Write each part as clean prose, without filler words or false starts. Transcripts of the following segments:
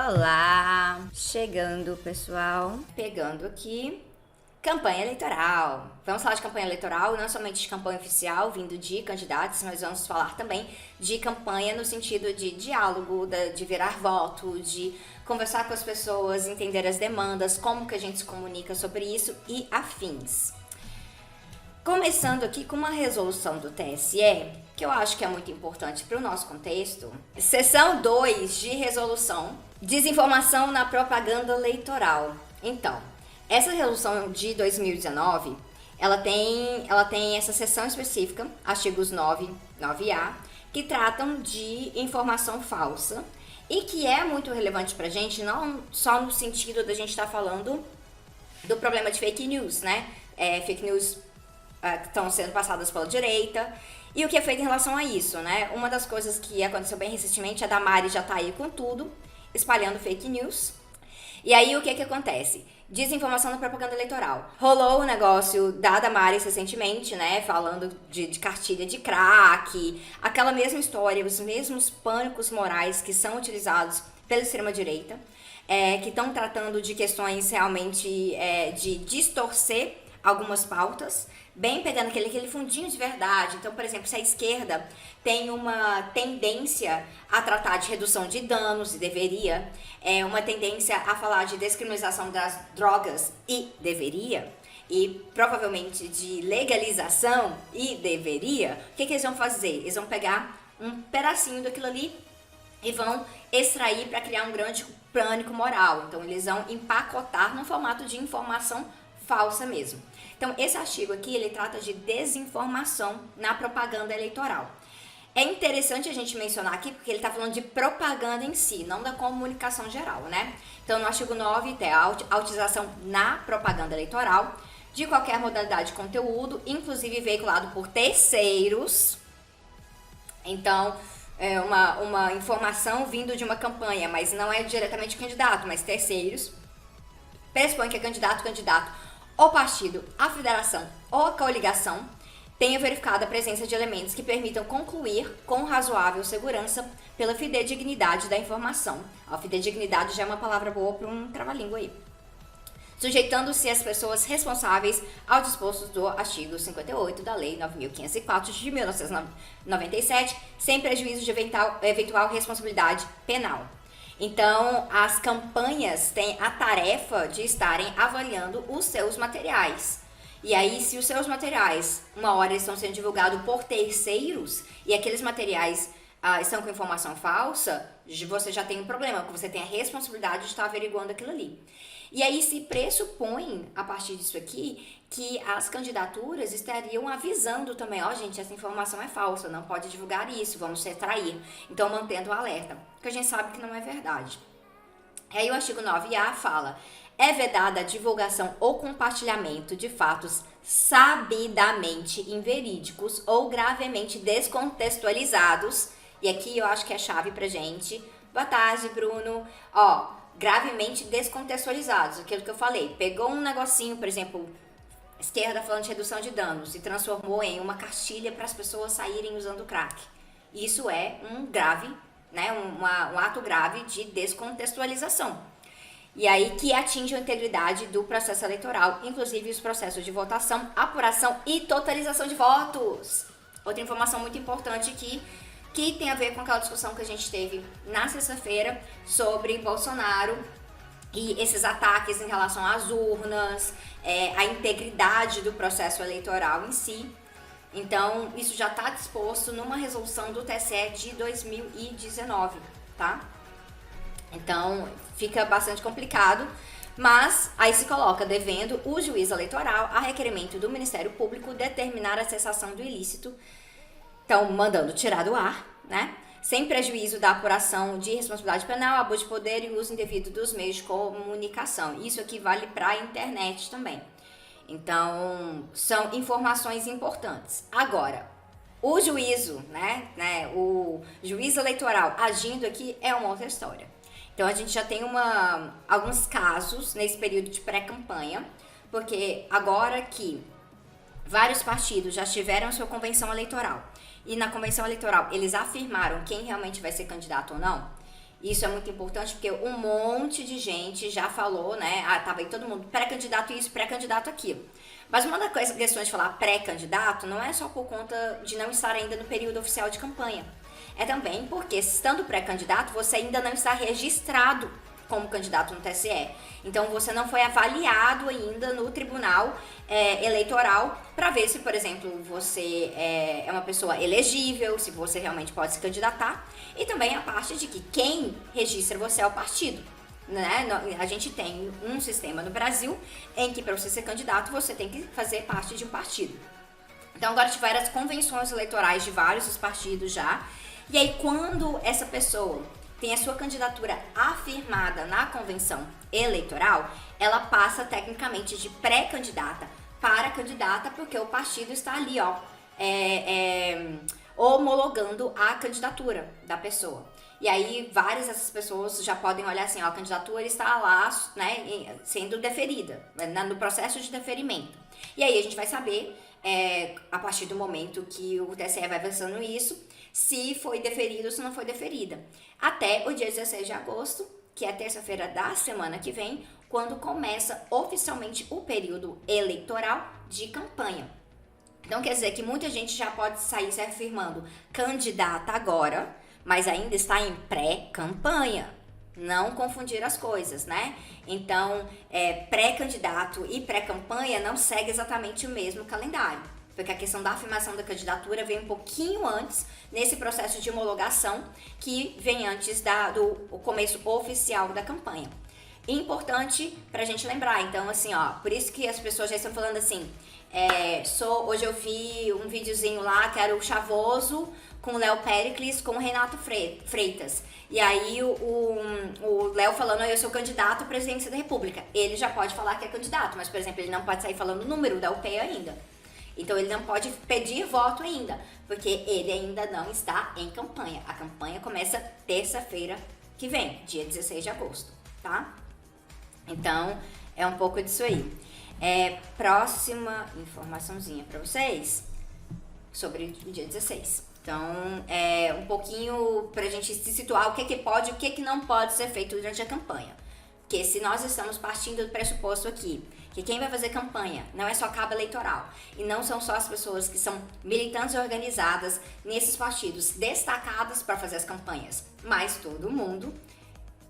Olá! Chegando, pessoal. Pegando aqui campanha eleitoral. Vamos falar de campanha eleitoral, não somente de campanha oficial, vindo de candidatos, mas vamos falar também de campanha no sentido de diálogo, de virar voto, de conversar com as pessoas, entender as demandas, como que a gente se comunica sobre isso e afins. Começando aqui com uma resolução do TSE, que eu acho que é muito importante para o nosso contexto. Seção 2 de resolução, desinformação na propaganda eleitoral. Então, essa resolução de 2019, ela tem essa seção específica, artigos 9, 9A, que tratam de informação falsa e que é muito relevante pra gente, não só no sentido da gente estar falando do problema de fake news, né? Fake news que estão sendo passadas pela direita. E o que é feito em relação a isso, né? Uma das coisas que aconteceu bem recentemente, a Damares já tá aí com tudo, espalhando fake news. E aí o que acontece? Desinformação na propaganda eleitoral. Rolou o negócio da Damares recentemente, né? Falando de cartilha de crack, aquela mesma história, os mesmos pânicos morais que são utilizados pela extrema-direita, que estão tratando de questões realmente de distorcer algumas pautas, bem pegando aquele fundinho de verdade. Então, por exemplo, se a esquerda tem uma tendência a tratar de redução de danos, e deveria, uma tendência a falar de descriminalização das drogas, e deveria, e provavelmente de legalização, e deveria, o que eles vão fazer? Eles vão pegar um pedacinho daquilo ali e vão extrair para criar um grande pânico moral. Então, eles vão empacotar no formato de informação falsa mesmo. Então, esse artigo aqui, ele trata de desinformação na propaganda eleitoral. É interessante a gente mencionar aqui, porque ele está falando de propaganda em si, não da comunicação geral, né? Então, no artigo 9, tem a utilização na propaganda eleitoral de qualquer modalidade de conteúdo, inclusive veiculado por terceiros. Então, é uma informação vindo de uma campanha, mas não é diretamente o candidato, mas terceiros. Pressupõe que é candidato, o partido, a federação ou a coligação tenha verificado a presença de elementos que permitam concluir com razoável segurança pela fidedignidade da informação. A fidedignidade já é uma palavra boa para um trava-língua aí. Sujeitando-se as pessoas responsáveis ao disposto do artigo 58 da Lei 9.504 de 1997, sem prejuízo de eventual responsabilidade penal. Então, as campanhas têm a tarefa de estarem avaliando os seus materiais. E aí, se os seus materiais, uma hora estão sendo divulgados por terceiros, e aqueles materiais estão com informação falsa, você já tem um problema, porque você tem a responsabilidade de estar averiguando aquilo ali. E aí se pressupõe, a partir disso aqui, que as candidaturas estariam avisando também, gente, essa informação é falsa, não pode divulgar isso, vamos retrair. Então, mantendo o alerta, porque a gente sabe que não é verdade. E aí o artigo 9A fala, é vedada a divulgação ou compartilhamento de fatos sabidamente inverídicos ou gravemente descontextualizados. E aqui eu acho que é chave pra gente. Boa tarde, Bruno. Gravemente descontextualizados, aquilo que eu falei. Pegou um negocinho, por exemplo, esquerda falando de redução de danos e transformou em uma cartilha para as pessoas saírem usando crack. Isso é um grave, né, um ato grave de descontextualização. E aí que atinge a integridade do processo eleitoral, inclusive os processos de votação, apuração e totalização de votos. Outra informação muito importante aqui, que tem a ver com aquela discussão que a gente teve na sexta-feira sobre Bolsonaro e esses ataques em relação às urnas, a integridade do processo eleitoral em si. Então, isso já está disposto numa resolução do TSE de 2019, tá? Então, fica bastante complicado, mas aí se coloca devendo o juiz eleitoral, a requerimento do Ministério Público, determinar a cessação do ilícito. Então, mandando tirar do ar, né? Sem prejuízo da apuração de responsabilidade penal, abuso de poder e uso indevido dos meios de comunicação. Isso aqui vale para a internet também. Então, são informações importantes. Agora, o juízo, o juiz eleitoral agindo aqui é uma outra história. Então, a gente já tem alguns casos nesse período de pré-campanha, porque agora que vários partidos já tiveram sua convenção eleitoral, e na convenção eleitoral eles afirmaram quem realmente vai ser candidato ou não, Isso é muito importante porque um monte de gente já falou, né? Ah, tá bem, todo mundo pré-candidato isso, pré-candidato aquilo. Mas uma das questões de falar pré-candidato não é só por conta de não estar ainda no período oficial de campanha. É também porque, estando pré-candidato, você ainda não está registrado como candidato no TSE. Então, você não foi avaliado ainda no tribunal eleitoral para ver se, por exemplo, você é uma pessoa elegível, se você realmente pode se candidatar. E também a parte de que quem registra você é o partido. Né? A gente tem um sistema no Brasil em que, para você ser candidato, você tem que fazer parte de um partido. Então, agora tiveram as convenções eleitorais de vários dos partidos já. E aí, quando essa pessoa tem a sua candidatura afirmada na convenção eleitoral, ela passa tecnicamente de pré-candidata para candidata, porque o partido está ali, ó, homologando a candidatura da pessoa. E aí, várias dessas pessoas já podem olhar assim, ó, a candidatura está lá, né, sendo deferida, no processo de deferimento. E aí, a gente vai saber, a partir do momento que o TSE vai avançando isso, se foi deferido ou se não foi deferida. Até o dia 16 de agosto, que é terça-feira da semana que vem, quando começa oficialmente o período eleitoral de campanha. Então, quer dizer que muita gente já pode sair se afirmando candidata agora, mas ainda está em pré-campanha. Não confundir as coisas, né? Então, pré-candidato e pré-campanha não segue exatamente o mesmo calendário, porque a questão da afirmação da candidatura vem um pouquinho antes, nesse processo de homologação, que vem antes do começo oficial da campanha. Importante pra gente lembrar, então, assim, ó, por isso que as pessoas já estão falando assim, hoje eu vi um videozinho lá que era o Chavoso com o Léo Pericles com o Renato Freitas. E aí o Léo falando, eu sou candidato à presidência da República. Ele já pode falar que é candidato, mas, por exemplo, ele não pode sair falando o número da UP ainda. Então ele não pode pedir voto ainda, porque ele ainda não está em campanha. A campanha começa terça-feira que vem, dia 16 de agosto, tá? Então, é um pouco disso aí. Próxima informaçãozinha para vocês sobre o dia 16. Então, um pouquinho pra gente se situar o que pode e o que não pode ser feito durante a campanha. Porque se nós estamos partindo do pressuposto aqui que quem vai fazer campanha não é só cabo eleitoral e não são só as pessoas que são militantes organizadas nesses partidos destacadas para fazer as campanhas, mas todo mundo,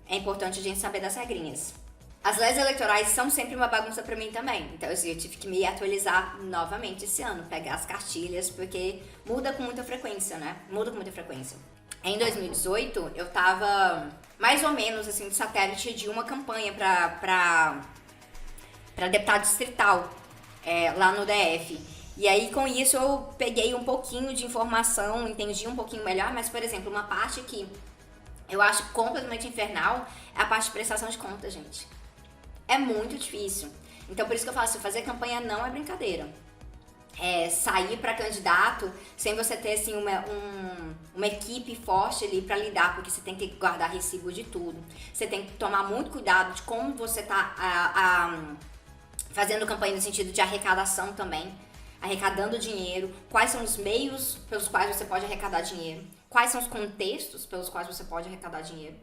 é importante a gente saber das regrinhas. As leis eleitorais são sempre uma bagunça pra mim também, então eu tive que me atualizar novamente esse ano, pegar as cartilhas, porque muda com muita frequência, né? Muda com muita frequência. Em 2018, eu tava mais ou menos assim de satélite de uma campanha pra deputado distrital lá no DF. E aí com isso eu peguei um pouquinho de informação, entendi um pouquinho melhor, mas por exemplo, uma parte que eu acho completamente infernal é a parte de prestação de contas, gente. É muito difícil. Então por isso que eu falo assim, fazer campanha não é brincadeira. Sair para candidato sem você ter assim uma equipe forte ali para lidar, porque você tem que guardar recibo de tudo. Você tem que tomar muito cuidado de como você tá fazendo campanha no sentido de arrecadação também, arrecadando dinheiro, quais são os meios pelos quais você pode arrecadar dinheiro, quais são os contextos pelos quais você pode arrecadar dinheiro.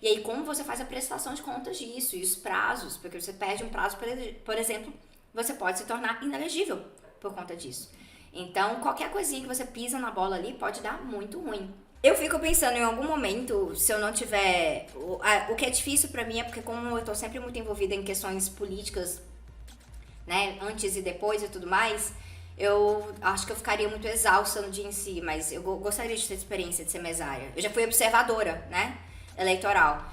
E aí como você faz a prestação de contas disso e os prazos, porque você perde um prazo, por exemplo, você pode se tornar inelegível por conta disso. Então, qualquer coisinha que você pisa na bola ali pode dar muito ruim. Eu fico pensando em algum momento, se eu não tiver... O que é difícil pra mim é porque como eu tô sempre muito envolvida em questões políticas, né, antes e depois e tudo mais, eu acho que eu ficaria muito exausta no dia em si, mas eu gostaria de ter experiência de ser mesária. Eu já fui observadora, né, eleitoral,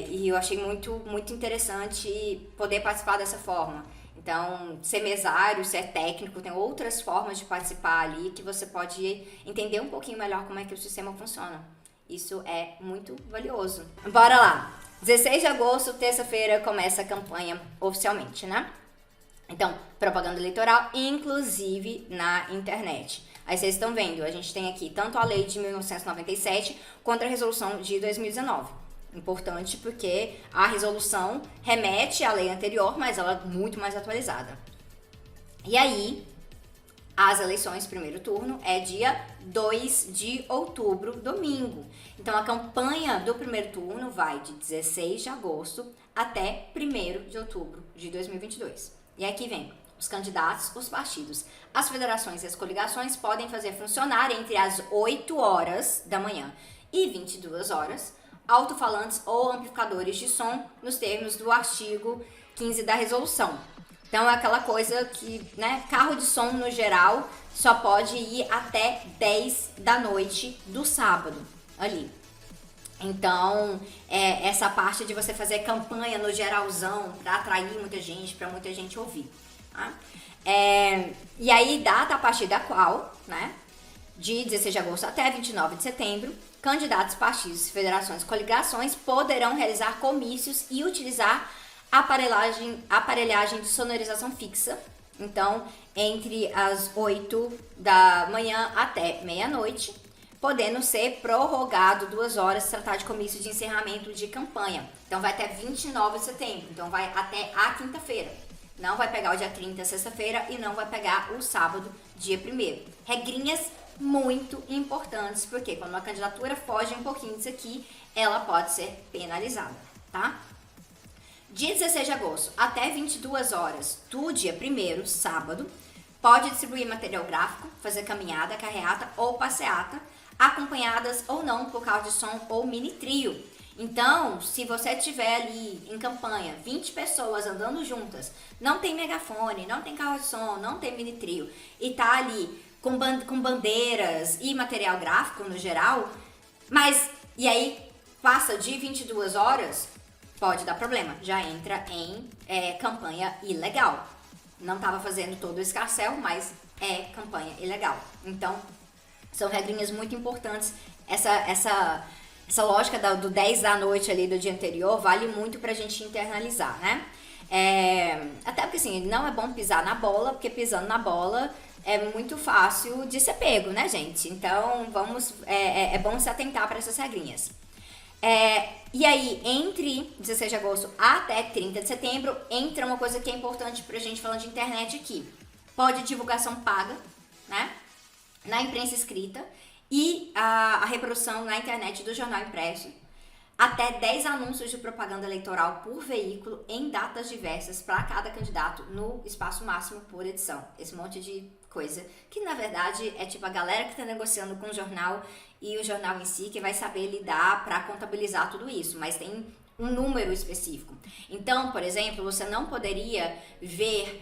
e eu achei muito, muito interessante poder participar dessa forma. Então, ser mesário, ser técnico, tem outras formas de participar ali que você pode entender um pouquinho melhor como é que o sistema funciona. Isso é muito valioso. Bora lá! 16 de agosto, terça-feira, começa a campanha oficialmente, né? Então, propaganda eleitoral, inclusive na internet. Aí vocês estão vendo, a gente tem aqui tanto a lei de 1997 quanto a resolução de 2019. Importante porque a resolução remete à lei anterior, mas ela é muito mais atualizada. E aí, As eleições, primeiro turno, é dia 2 de outubro, domingo. Então, a campanha do primeiro turno vai de 16 de agosto até 1º de outubro de 2022. E aqui vem os candidatos, os partidos, as federações e as coligações podem fazer funcionar entre as 8 horas da manhã e 22 horas alto-falantes ou amplificadores de som nos termos do artigo 15 da resolução. Então é aquela coisa que, né, carro de som no geral só pode ir até 10 da noite do sábado, ali. Então, essa parte de você fazer campanha no geralzão para atrair muita gente, para muita gente ouvir. Tá? E aí, data a partir da qual, né, de 16 de agosto até 29 de setembro, candidatos, partidos, federações, coligações poderão realizar comícios e utilizar aparelhagem de sonorização fixa. Então, entre as 8 da manhã até meia-noite, podendo ser prorrogado 2 horas se tratar de comício de encerramento de campanha. Então, vai até 29 de setembro. Então, vai até a quinta-feira. Não vai pegar o dia 30, sexta-feira, e não vai pegar o sábado, dia 1º. Regrinhas muito importantes, porque quando uma candidatura foge um pouquinho disso aqui, ela pode ser penalizada, tá? Dia 16 de agosto até 22 horas do dia 1º, sábado, pode distribuir material gráfico, fazer caminhada, carreata ou passeata, acompanhadas ou não por carro de som ou mini trio. Então, se você tiver ali em campanha 20 pessoas andando juntas, não tem megafone, não tem carro de som, não tem mini trio, e tá ali com bandeiras e material gráfico no geral, mas, e aí passa de 22 horas, pode dar problema, já entra em campanha ilegal. Não estava fazendo todo o escarcéu, mas é campanha ilegal. Então, são regrinhas muito importantes. Essa lógica do 10 da noite ali do dia anterior vale muito pra gente internalizar, né? Até porque assim, não é bom pisar na bola, porque pisando na bola é muito fácil de ser pego, né, gente? Então, é bom se atentar para essas regrinhas. E aí, entre 16 de agosto até 30 de setembro, entra uma coisa que é importante pra gente falando de internet aqui. Pode divulgação paga, né? Na imprensa escrita e a reprodução na internet do jornal impresso. Até 10 anúncios de propaganda eleitoral por veículo em datas diversas para cada candidato no espaço máximo por edição. Esse monte de coisa que, na verdade, é tipo a galera que está negociando com o jornal e o jornal em si que vai saber lidar para contabilizar tudo isso, mas tem um número específico. Então, por exemplo, você não poderia ver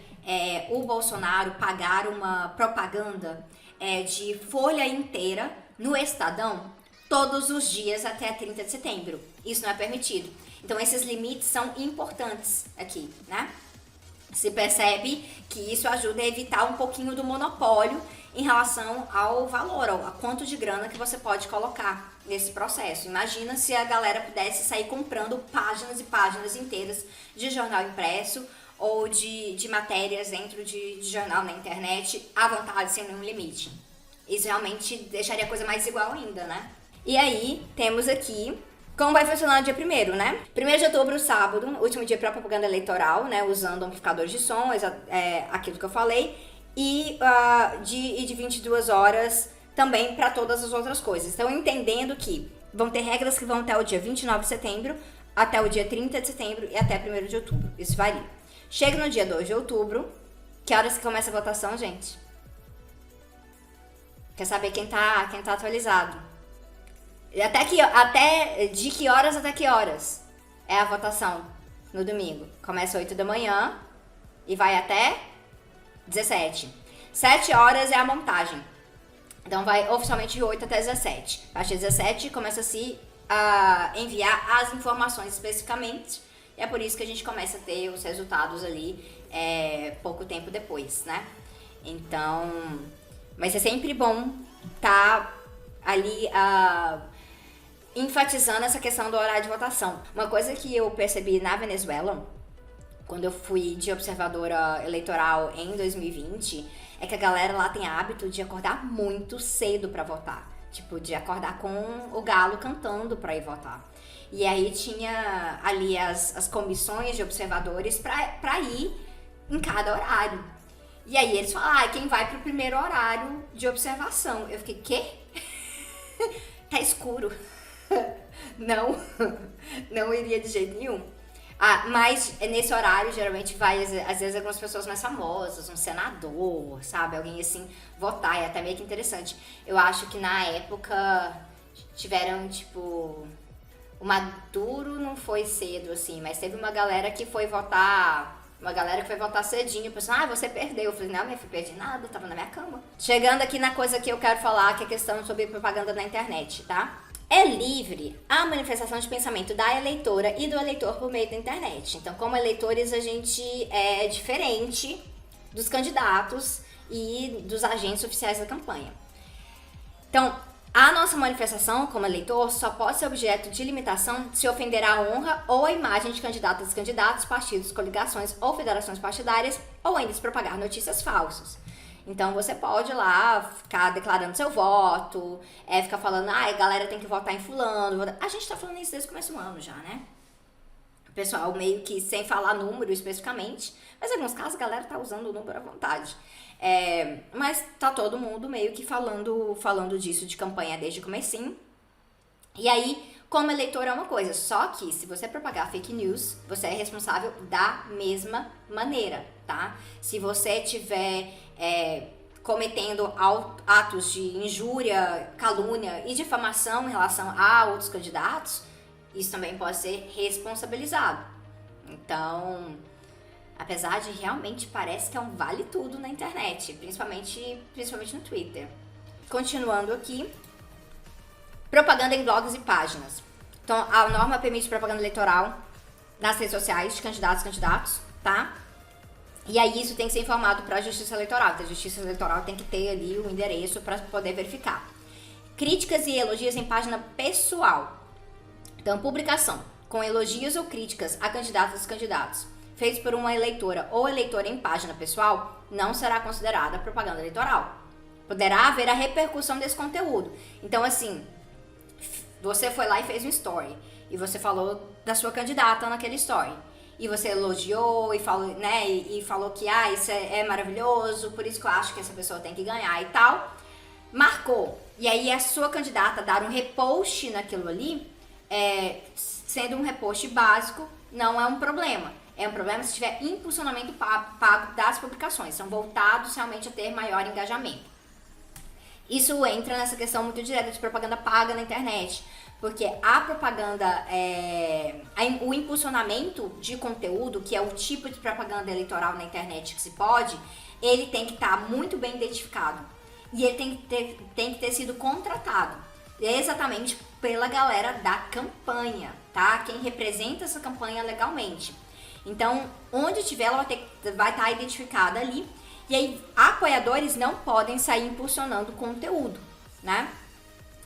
o Bolsonaro pagar uma propaganda de folha inteira no Estadão todos os dias até 30 de setembro. Isso não é permitido. Então, esses limites são importantes aqui, né? Se percebe que isso ajuda a evitar um pouquinho do monopólio em relação ao valor, a quanto de grana que você pode colocar nesse processo. Imagina se a galera pudesse sair comprando páginas e páginas inteiras de jornal impresso ou de matérias dentro de jornal na internet à vontade, sem nenhum limite. Isso realmente deixaria a coisa mais igual ainda, né? E aí, temos aqui como vai funcionar no dia 1º, né? 1º de outubro, sábado, último dia para propaganda eleitoral, né? Usando amplificadores de som, aquilo que eu falei. E de 22 horas também para todas as outras coisas. Então, entendendo que vão ter regras que vão até o dia 29 de setembro, até o dia 30 de setembro e até 1º de outubro. Isso varia. Chega no dia 2 de outubro. Que horas que começa a votação, gente? Quer saber quem tá atualizado? De que horas até que horas é a votação no domingo? Começa 8 da manhã e vai até 17. 7 horas é a montagem. Então vai oficialmente de 8 até 17. A partir de 17 começa-se a enviar as informações especificamente. E é por isso que a gente começa a ter os resultados ali pouco tempo depois, né? Então, mas é sempre bom tá ali enfatizando essa questão do horário de votação. Uma coisa que eu percebi na Venezuela, quando eu fui de observadora eleitoral em 2020, é que a galera lá tem hábito de acordar muito cedo pra votar. Tipo, de acordar com o galo cantando pra ir votar. E aí tinha ali as comissões de observadores pra ir em cada horário. E aí eles falam, quem vai pro primeiro horário de observação? Eu fiquei, quê? Tá escuro. Não, não iria de jeito nenhum. Mas nesse horário, geralmente vai, às vezes, algumas pessoas mais famosas, um senador, sabe? Alguém assim, votar, é até meio que interessante. Eu acho que na época tiveram, tipo... O Maduro não foi cedo, assim, mas teve uma galera que foi votar... Uma galera que foi votar cedinho, pensando, você perdeu. Eu falei, não, minha filha, perdi nada, tava na minha cama. Chegando aqui na coisa que eu quero falar, que é a questão sobre propaganda na internet, tá? É livre a manifestação de pensamento da eleitora e do eleitor por meio da internet. Então, como eleitores, a gente é diferente dos candidatos e dos agentes oficiais da campanha. Então, a nossa manifestação como eleitor só pode ser objeto de limitação se ofender a honra ou a imagem de candidatas e candidatos, partidos, coligações ou federações partidárias, ou ainda se propagar notícias falsas. Então você pode ir lá ficar declarando seu voto, ficar falando, a galera tem que votar em fulano. A gente tá falando isso desde o começo do ano já, né? O pessoal meio que sem falar número especificamente, mas em alguns casos a galera tá usando o número à vontade. Mas tá todo mundo meio que falando disso de campanha desde o comecinho. E aí, como eleitor é uma coisa, só que se você propagar fake news, você é responsável da mesma maneira, tá? Se você tiver cometendo atos de injúria, calúnia e difamação em relação a outros candidatos, isso também pode ser responsabilizado. Então, apesar de realmente parece que é um vale tudo na internet, principalmente no Twitter. Continuando aqui, propaganda em blogs e páginas. Então, a norma permite propaganda eleitoral nas redes sociais de candidatos, tá? E aí isso tem que ser informado para a Justiça Eleitoral. Então, a Justiça Eleitoral tem que ter ali o endereço para poder verificar. Críticas e elogios em página pessoal. Então, publicação com elogios ou críticas a candidatas e candidatos feitos por uma eleitora ou eleitor em página pessoal não será considerada propaganda eleitoral. Poderá haver a repercussão desse conteúdo. Então, assim, você foi lá e fez um story e você falou da sua candidata naquele story. E você elogiou e falou, né, e falou que isso é maravilhoso, por isso que eu acho que essa pessoa tem que ganhar e tal. Marcou. E aí a sua candidata dar um repost naquilo ali, sendo um repost básico, não é um problema. É um problema se tiver impulsionamento pago das publicações. São voltados realmente a ter maior engajamento. Isso entra nessa questão muito direta de propaganda paga na internet. Porque a propaganda, o impulsionamento de conteúdo, que é o tipo de propaganda eleitoral na internet que se pode, ele tem que estar muito bem identificado. E ele tem que ter sido contratado exatamente pela galera da campanha, tá? Quem representa essa campanha legalmente. Então, onde tiver, ela vai estar identificada ali. E aí, apoiadores não podem sair impulsionando conteúdo, né?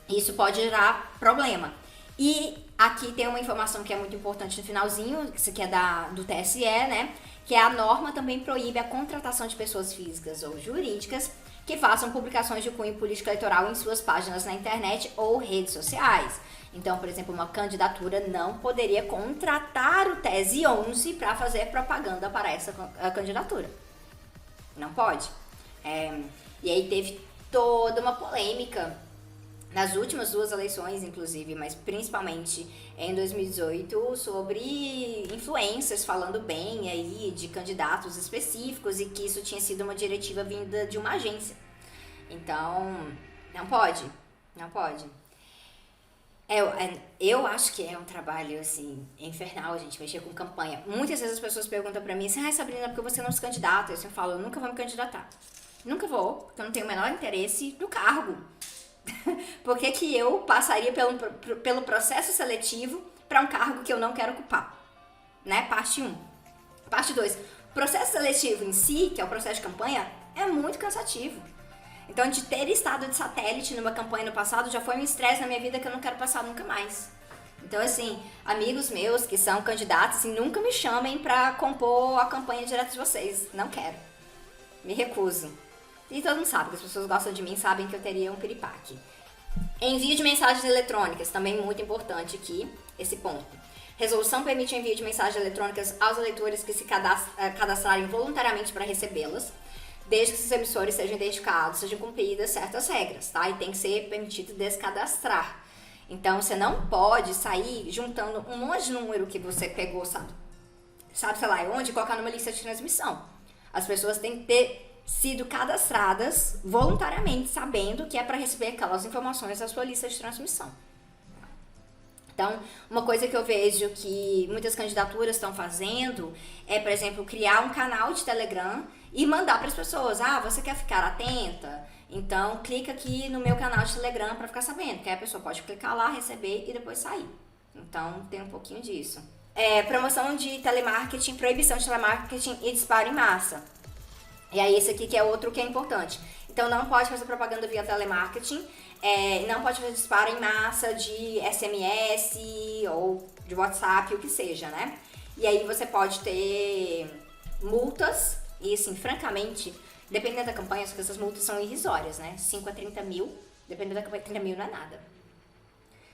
Isso pode gerar problema. E aqui tem uma informação que é muito importante no finalzinho, isso aqui é do TSE, né? Que a norma também proíbe a contratação de pessoas físicas ou jurídicas que façam publicações de cunho político eleitoral em suas páginas na internet ou redes sociais. Então, por exemplo, uma candidatura não poderia contratar o Tese 11 para fazer propaganda para essa candidatura. Não pode. E aí teve toda uma polêmica nas últimas 2 eleições, inclusive, mas principalmente em 2018, sobre influencers falando bem aí de candidatos específicos e que isso tinha sido uma diretiva vinda de uma agência. Então, não pode. Eu acho que é um trabalho, assim, infernal a gente mexer com campanha. Muitas vezes as pessoas perguntam pra mim assim, Sabrina, por que você não se candidata? Eu sempre falo, eu nunca vou me candidatar. Nunca vou, porque eu não tenho o menor interesse no cargo. Por que eu passaria pelo processo seletivo para um cargo que eu não quero ocupar? Né? Parte 1. Parte 2. O processo seletivo em si, que é o processo de campanha, é muito cansativo. Então, de ter estado de satélite numa campanha no passado, já foi um estresse na minha vida que eu não quero passar nunca mais. Então, assim, amigos meus que são candidatos, assim, nunca me chamem para compor a campanha direto de vocês. Não quero. Me recuso. E todo mundo sabe, que as pessoas gostam de mim, sabem que eu teria um piripaque. Envio de mensagens eletrônicas, também muito importante aqui, esse ponto. Resolução permite o envio de mensagens eletrônicas aos eleitores que se cadastrarem voluntariamente para recebê-las. desde que esses emissores sejam identificados, sejam cumpridas certas regras, tá? E tem que ser permitido descadastrar. Então, você não pode sair juntando um monte de número que você pegou, sabe, sei lá, onde colocar numa lista de transmissão. As pessoas têm que ter sido cadastradas voluntariamente, sabendo que é para receber aquelas informações da sua lista de transmissão. Então, uma coisa que eu vejo que muitas candidaturas estão fazendo é, por exemplo, criar um canal de Telegram e mandar para as pessoas, você quer ficar atenta? Então, clica aqui no meu canal de Telegram para ficar sabendo, que aí a pessoa pode clicar lá, receber e depois sair. Então, tem um pouquinho disso. Promoção de telemarketing, proibição de telemarketing e disparo em massa. E aí, esse aqui que é outro que é importante. Então, não pode fazer propaganda via telemarketing, não pode fazer disparo em massa de SMS ou de WhatsApp, o que seja, né? E aí, você pode ter multas, e assim, francamente, dependendo da campanha, essas multas são irrisórias, né? 5 a 30 mil, dependendo da campanha, 30 mil não é nada.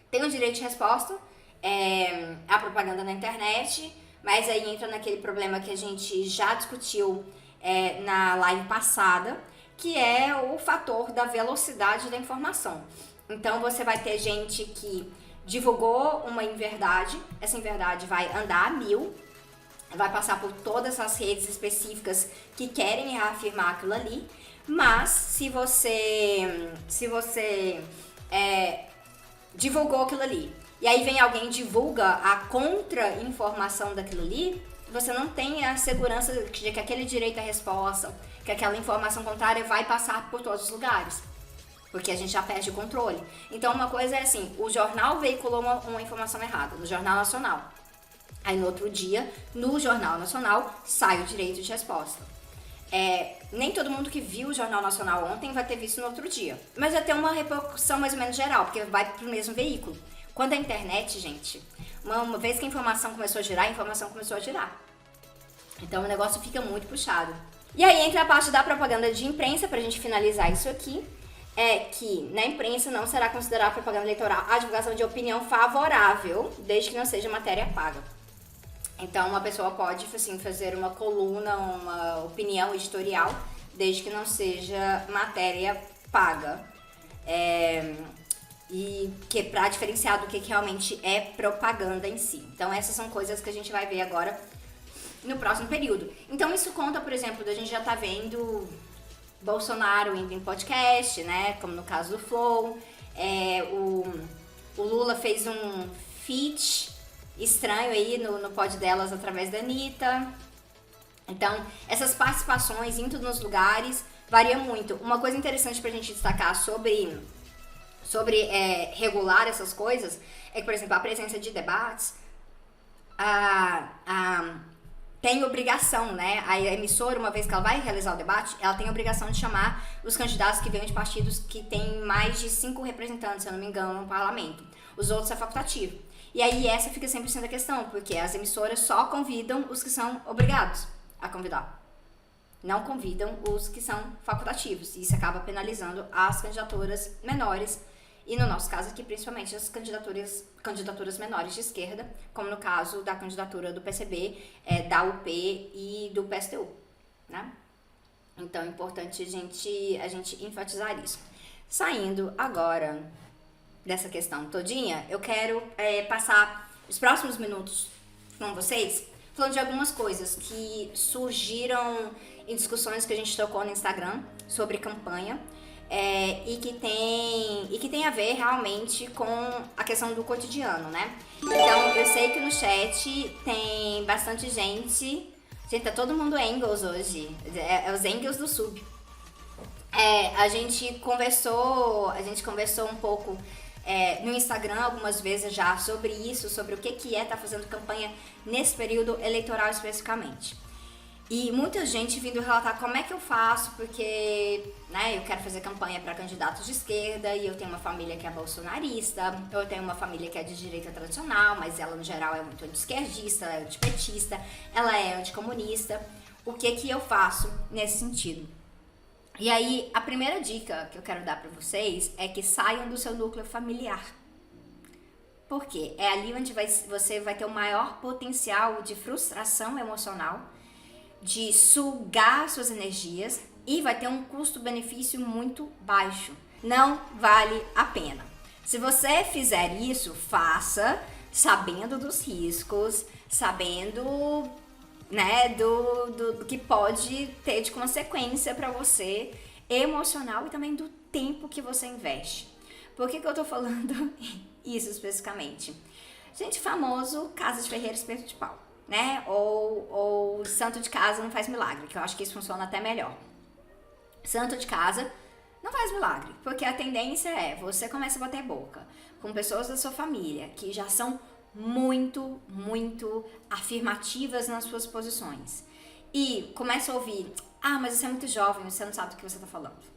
Tem o direito de resposta, a propaganda na internet, mas aí entra naquele problema que a gente já discutiu na live passada, que é o fator da velocidade da informação. Então, você vai ter gente que divulgou uma inverdade, essa inverdade vai andar a 1000, vai passar por todas as redes específicas que querem reafirmar aquilo ali, mas se você divulgou aquilo ali, e aí vem alguém e divulga a contra-informação daquilo ali, você não tem a segurança de que aquele direito à resposta, que aquela informação contrária vai passar por todos os lugares, porque a gente já perde o controle. Então, uma coisa é assim, o jornal veiculou uma informação errada, no Jornal Nacional. Aí, no outro dia, no Jornal Nacional, sai o direito de resposta. Nem todo mundo que viu o Jornal Nacional ontem vai ter visto no outro dia, mas vai ter uma repercussão mais ou menos geral, porque vai pro mesmo veículo. Quando a internet, gente, uma vez que a informação começou a girar, a informação começou a girar. Então, o negócio fica muito puxado. E aí entra a parte da propaganda de imprensa, pra gente finalizar isso aqui, que na imprensa não será considerada propaganda eleitoral a divulgação de opinião favorável, desde que não seja matéria paga. Então, uma pessoa pode, assim, fazer uma coluna, uma opinião editorial, desde que não seja matéria paga. E que para diferenciar do que realmente é propaganda em si. Então, essas são coisas que a gente vai ver agora no próximo período. Então, isso conta, por exemplo, da gente já tá vendo Bolsonaro indo em podcast, né? Como no caso do Flow. O Lula fez um feat estranho aí no pod delas através da Anitta. Então, essas participações indo nos lugares varia muito. Uma coisa interessante pra gente destacar sobre regular essas coisas é que, por exemplo, a presença de debates tem obrigação, né? A emissora, uma vez que ela vai realizar o debate, ela tem a obrigação de chamar os candidatos que venham de partidos que têm mais de 5 representantes, se eu não me engano, no parlamento. Os outros é facultativo. E aí essa fica sempre sendo a questão, porque as emissoras só convidam os que são obrigados a convidar. Não convidam os que são facultativos. E isso acaba penalizando as candidaturas menores. E no nosso caso aqui, principalmente as candidaturas menores de esquerda, como no caso da candidatura do PCB, da UP e do PSTU, né? Então é importante a gente enfatizar isso. Saindo agora dessa questão todinha, eu quero passar os próximos minutos com vocês falando de algumas coisas que surgiram em discussões que a gente trocou no Instagram sobre campanha. E que tem a ver realmente com a questão do cotidiano, né? Então, eu sei que no chat tem bastante gente. Gente, tá todo mundo Engels hoje. Os Engels do Sub. A gente conversou um pouco no Instagram algumas vezes já sobre isso, sobre o que é estar fazendo campanha nesse período eleitoral especificamente. E muita gente vindo relatar como é que eu faço, porque eu quero fazer campanha para candidatos de esquerda e eu tenho uma família que é bolsonarista, eu tenho uma família que é de direita tradicional, mas ela no geral é muito anti-esquerdista, é antipetista, ela é anticomunista. O que eu faço nesse sentido? E aí, a primeira dica que eu quero dar para vocês é que saiam do seu núcleo familiar. Por quê? É ali onde você vai ter o maior potencial de frustração emocional, de sugar suas energias e vai ter um custo-benefício muito baixo. Não vale a pena. Se você fizer isso, faça sabendo dos riscos, sabendo, né, do que pode ter de consequência para você emocional e também do tempo que você investe. Por que eu tô falando isso especificamente? Gente, famoso casa de ferreiro espeto de pau, né? Ou santo de casa não faz milagre, que eu acho que isso funciona até melhor. Santo de casa não faz milagre, porque a tendência é você começa a bater boca com pessoas da sua família que já são muito, muito afirmativas nas suas posições. E começa a ouvir, mas você é muito jovem, você não sabe do que você tá falando.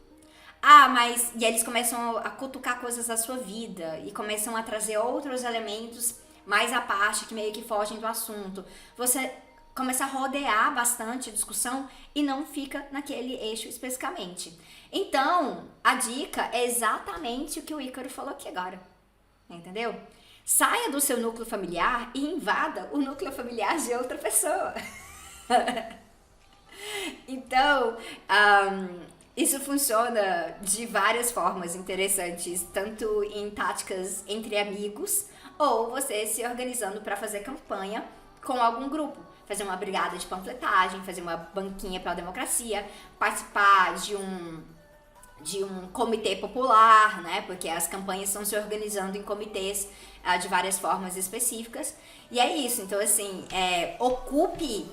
E aí eles começam a cutucar coisas da sua vida e começam a trazer outros elementos mais à parte que meio que fogem do assunto. Você começa a rodear bastante a discussão e não fica naquele eixo especificamente. Então, a dica é exatamente o que o Ícaro falou aqui agora. Entendeu? Saia do seu núcleo familiar e invada o núcleo familiar de outra pessoa. Então, isso funciona de várias formas interessantes, tanto em táticas entre amigos, ou você se organizando para fazer campanha com algum grupo. Fazer uma brigada de panfletagem, fazer uma banquinha pela democracia, participar de um comitê popular, né? Porque as campanhas estão se organizando em comitês de várias formas específicas. E é isso, então assim, ocupe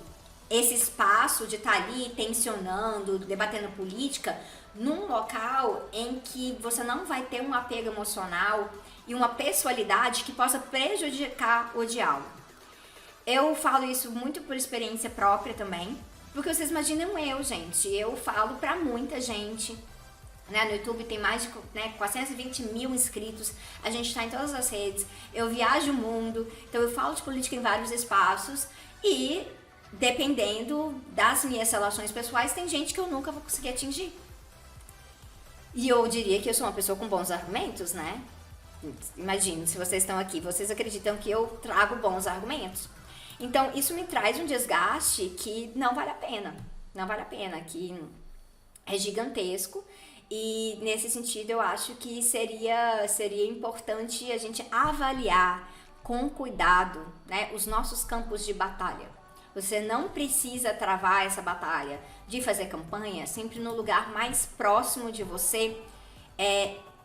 esse espaço de estar ali tensionando, debatendo política, num local em que você não vai ter um apego emocional e uma pessoalidade que possa prejudicar o diálogo. Eu falo isso muito por experiência própria também, porque vocês imaginam gente, eu falo pra muita gente, né, no YouTube tem mais de 420 mil inscritos, a gente tá em todas as redes, eu viajo o mundo, então eu falo de política em vários espaços e dependendo das minhas relações pessoais, tem gente que eu nunca vou conseguir atingir. E eu diria que eu sou uma pessoa com bons argumentos, né? Imagino, se vocês estão aqui, vocês acreditam que eu trago bons argumentos. Então, isso me traz um desgaste que não vale a pena. Não vale a pena, que é gigantesco. E, nesse sentido, eu acho que seria importante a gente avaliar com cuidado, né, os nossos campos de batalha. Você não precisa travar essa batalha de fazer campanha sempre no lugar mais próximo de você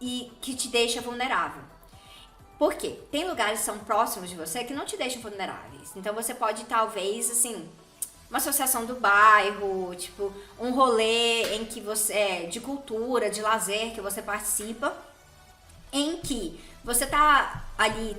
e que te deixa vulnerável. Por quê? Tem lugares que são próximos de você que não te deixam vulneráveis. Então você pode, talvez, assim, uma associação do bairro, tipo, um rolê em que você, de cultura, de lazer, que você participa, em que você tá ali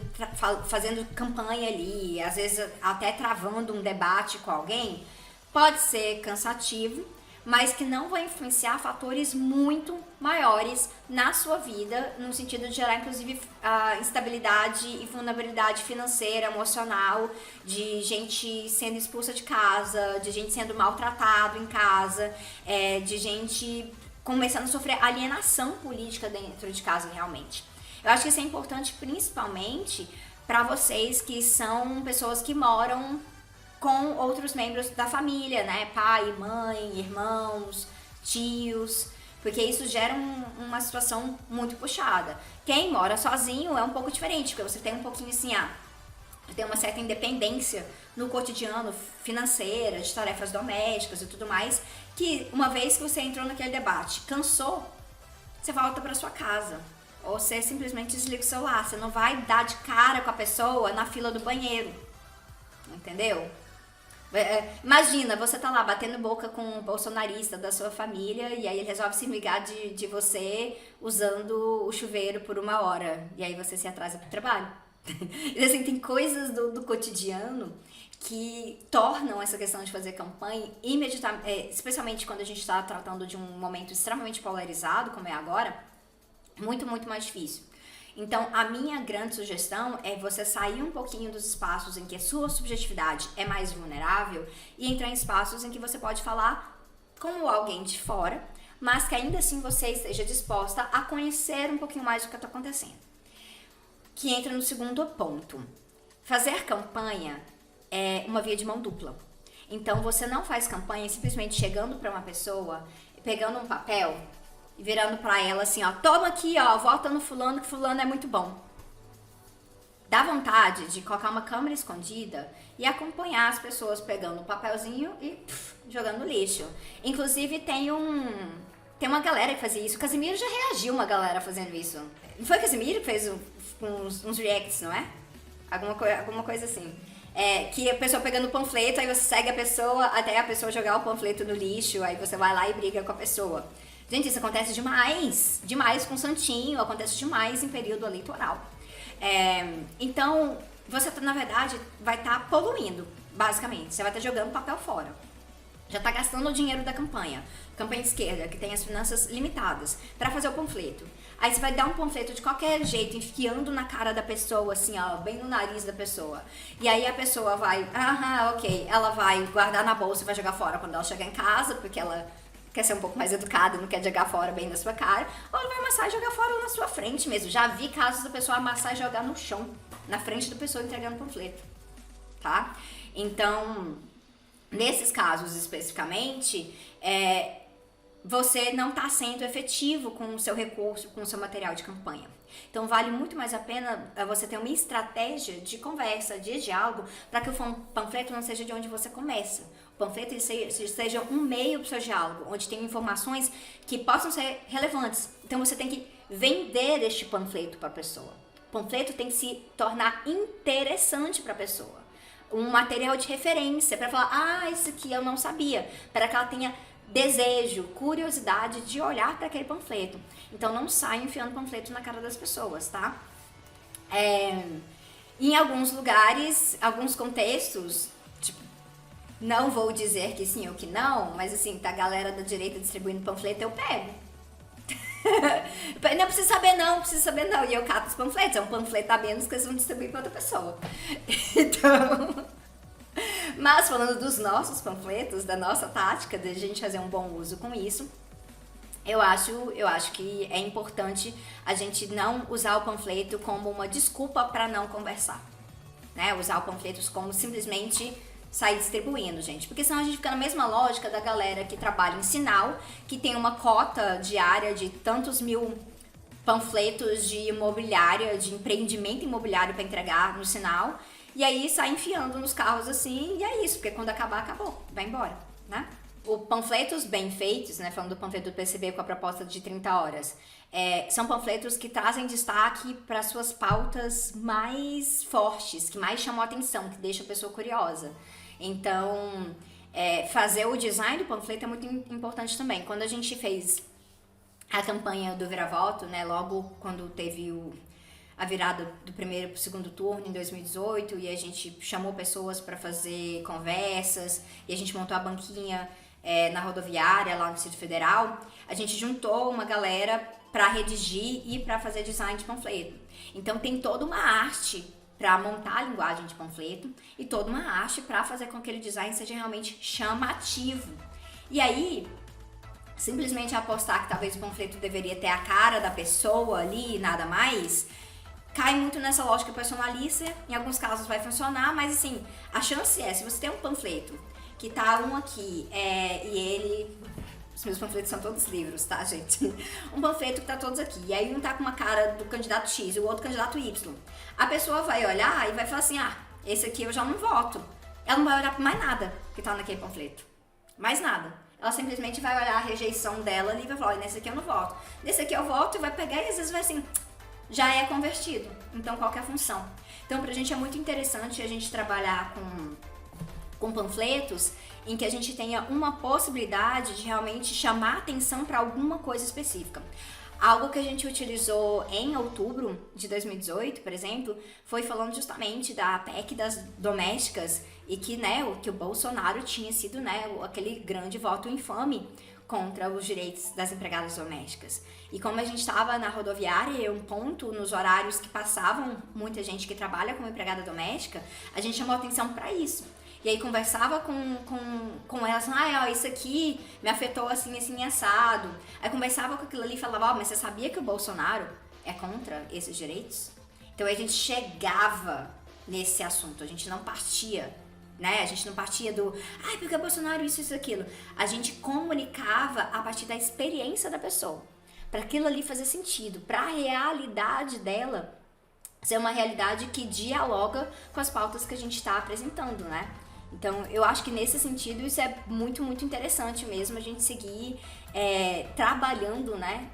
fazendo campanha ali, às vezes até travando um debate com alguém, pode ser cansativo, mas que não vai influenciar fatores muito maiores na sua vida, no sentido de gerar, inclusive, instabilidade e vulnerabilidade financeira, emocional, de gente sendo expulsa de casa, de gente sendo maltratado em casa, de gente começando a sofrer alienação política dentro de casa realmente. Eu acho que isso é importante principalmente para vocês que são pessoas que moram com outros membros da família, né? Pai, mãe, irmãos, tios, porque isso gera uma situação muito puxada. Quem mora sozinho é um pouco diferente, porque você tem um pouquinho assim, tem uma certa independência no cotidiano, financeira, de tarefas domésticas e tudo mais, que uma vez que você entrou naquele debate, cansou, você volta para sua casa. Ou você simplesmente desliga o celular. Você não vai dar de cara com a pessoa na fila do banheiro. Entendeu? Imagina, você tá lá batendo boca com um bolsonarista da sua família e aí ele resolve se vingar de você usando o chuveiro por 1 hora. E aí você se atrasa pro trabalho. E assim, tem coisas do cotidiano que tornam essa questão de fazer campanha imediatamente, especialmente quando a gente está tratando de um momento extremamente polarizado, como é agora, muito, muito mais difícil. Então, a minha grande sugestão é você sair um pouquinho dos espaços em que a sua subjetividade é mais vulnerável e entrar em espaços em que você pode falar como alguém de fora, mas que ainda assim você esteja disposta a conhecer um pouquinho mais do que está acontecendo. Que entra no segundo ponto. Fazer campanha é uma via de mão dupla. Então, você não faz campanha simplesmente chegando para uma pessoa, pegando um papel e virando pra ela assim, ó, toma aqui, ó, vota no fulano, que fulano é muito bom. Dá vontade de colocar uma câmera escondida e acompanhar as pessoas pegando o papelzinho e jogando no lixo. Inclusive tem uma galera que fazia isso. O Casimiro já reagiu uma galera fazendo isso. Não foi o Casimiro que fez uns reacts, não é? Alguma coisa assim. Que a pessoa pegando o panfleto, aí você segue a pessoa até a pessoa jogar o panfleto no lixo, aí você vai lá e briga com a pessoa. Gente, isso acontece demais. Demais com Santinho, acontece demais em período eleitoral. Então, você na verdade vai estar poluindo, basicamente. Você vai estar jogando papel fora. Já está gastando o dinheiro da campanha. Campanha de esquerda, que tem as finanças limitadas, para fazer o panfleto. Aí você vai dar um panfleto de qualquer jeito, enfiando na cara da pessoa, assim, ó, bem no nariz da pessoa. E aí a pessoa vai, ok, ela vai guardar na bolsa e vai jogar fora quando ela chegar em casa, porque ela quer ser um pouco mais educada, não quer jogar fora bem na sua cara, ou ela vai amassar e jogar fora na sua frente mesmo. Já vi casos da pessoa amassar e jogar no chão, na frente da pessoa entregando o panfleto, tá? Então, nesses casos especificamente, você não está sendo efetivo com o seu recurso, com o seu material de campanha. Então vale muito mais a pena você ter uma estratégia de conversa, de diálogo, para que o panfleto não seja de onde você começa. O panfleto seja um meio para o seu diálogo, onde tem informações que possam ser relevantes. Então você tem que vender este panfleto para a pessoa. O panfleto tem que se tornar interessante para a pessoa. Um material de referência, para falar, isso aqui eu não sabia, para que ela tenha desejo, curiosidade de olhar para aquele panfleto. Então não saia enfiando panfleto na cara das pessoas, tá? Em alguns lugares, alguns contextos, tipo, não vou dizer que sim ou que não, mas assim, tá a galera da direita distribuindo panfleto, eu pego. Não precisa saber não, e eu cato os panfletos, é um panfleto a menos que eles vão distribuir para outra pessoa. Então... Mas falando dos nossos panfletos, da nossa tática, de a gente fazer um bom uso com isso, eu acho que é importante a gente não usar o panfleto como uma desculpa para não conversar, né? Usar o panfleto como simplesmente sair distribuindo, gente, porque senão a gente fica na mesma lógica da galera que trabalha em sinal, que tem uma cota diária de tantos mil panfletos de imobiliária, de empreendimento imobiliário para entregar no sinal. E aí sai enfiando nos carros assim, e é isso, porque quando acabar, acabou, vai embora, né? Os panfletos bem feitos, né, falando do panfleto do PCB com a proposta de 30 horas, são panfletos que trazem destaque para suas pautas mais fortes, que mais chamam a atenção, que deixam a pessoa curiosa. Então, fazer o design do panfleto é muito importante também. Quando a gente fez a campanha do Vira-Voto, né, logo quando teve a virada do primeiro para o segundo turno em 2018, e a gente chamou pessoas para fazer conversas, e a gente montou a banquinha na rodoviária, lá no Distrito Federal, a gente juntou uma galera para redigir e para fazer design de panfleto. Então tem toda uma arte para montar a linguagem de panfleto e toda uma arte para fazer com que aquele design seja realmente chamativo. E aí, simplesmente apostar que talvez o panfleto deveria ter a cara da pessoa ali e nada mais, cai muito nessa lógica personalista. Em alguns casos vai funcionar, mas assim, a chance se você tem um panfleto que tá um aqui, e ele... Os meus panfletos são todos livros, tá, gente? Um panfleto que tá todos aqui, e aí um tá com uma cara do candidato X e o outro candidato Y. A pessoa vai olhar e vai falar assim, esse aqui eu já não voto. Ela não vai olhar pra mais nada que tá naquele panfleto. Mais nada. Ela simplesmente vai olhar a rejeição dela ali e vai falar, nesse aqui eu não voto. Nesse aqui eu voto e vai pegar e às vezes vai assim... já é convertido, então qual que é a função? Então pra gente é muito interessante a gente trabalhar com panfletos em que a gente tenha uma possibilidade de realmente chamar atenção para alguma coisa específica. Algo que a gente utilizou em outubro de 2018, por exemplo, foi falando justamente da PEC das domésticas e que, que o Bolsonaro tinha sido, aquele grande voto infame contra os direitos das empregadas domésticas. E como a gente estava na rodoviária, um ponto nos horários que passavam muita gente que trabalha como empregada doméstica, a gente chamou atenção para isso. E aí conversava com elas, isso aqui me afetou assim, assim, assado. Aí conversava com aquilo ali e falava, mas você sabia que o Bolsonaro é contra esses direitos? Então a gente chegava nesse assunto, a gente não partia né? A gente não partia do, ai, porque o Bolsonaro isso, aquilo. A gente comunicava a partir da experiência da pessoa, para aquilo ali fazer sentido, para a realidade dela ser uma realidade que dialoga com as pautas que a gente está apresentando, né? Então, eu acho que nesse sentido isso é muito, muito interessante mesmo, a gente seguir trabalhando, né,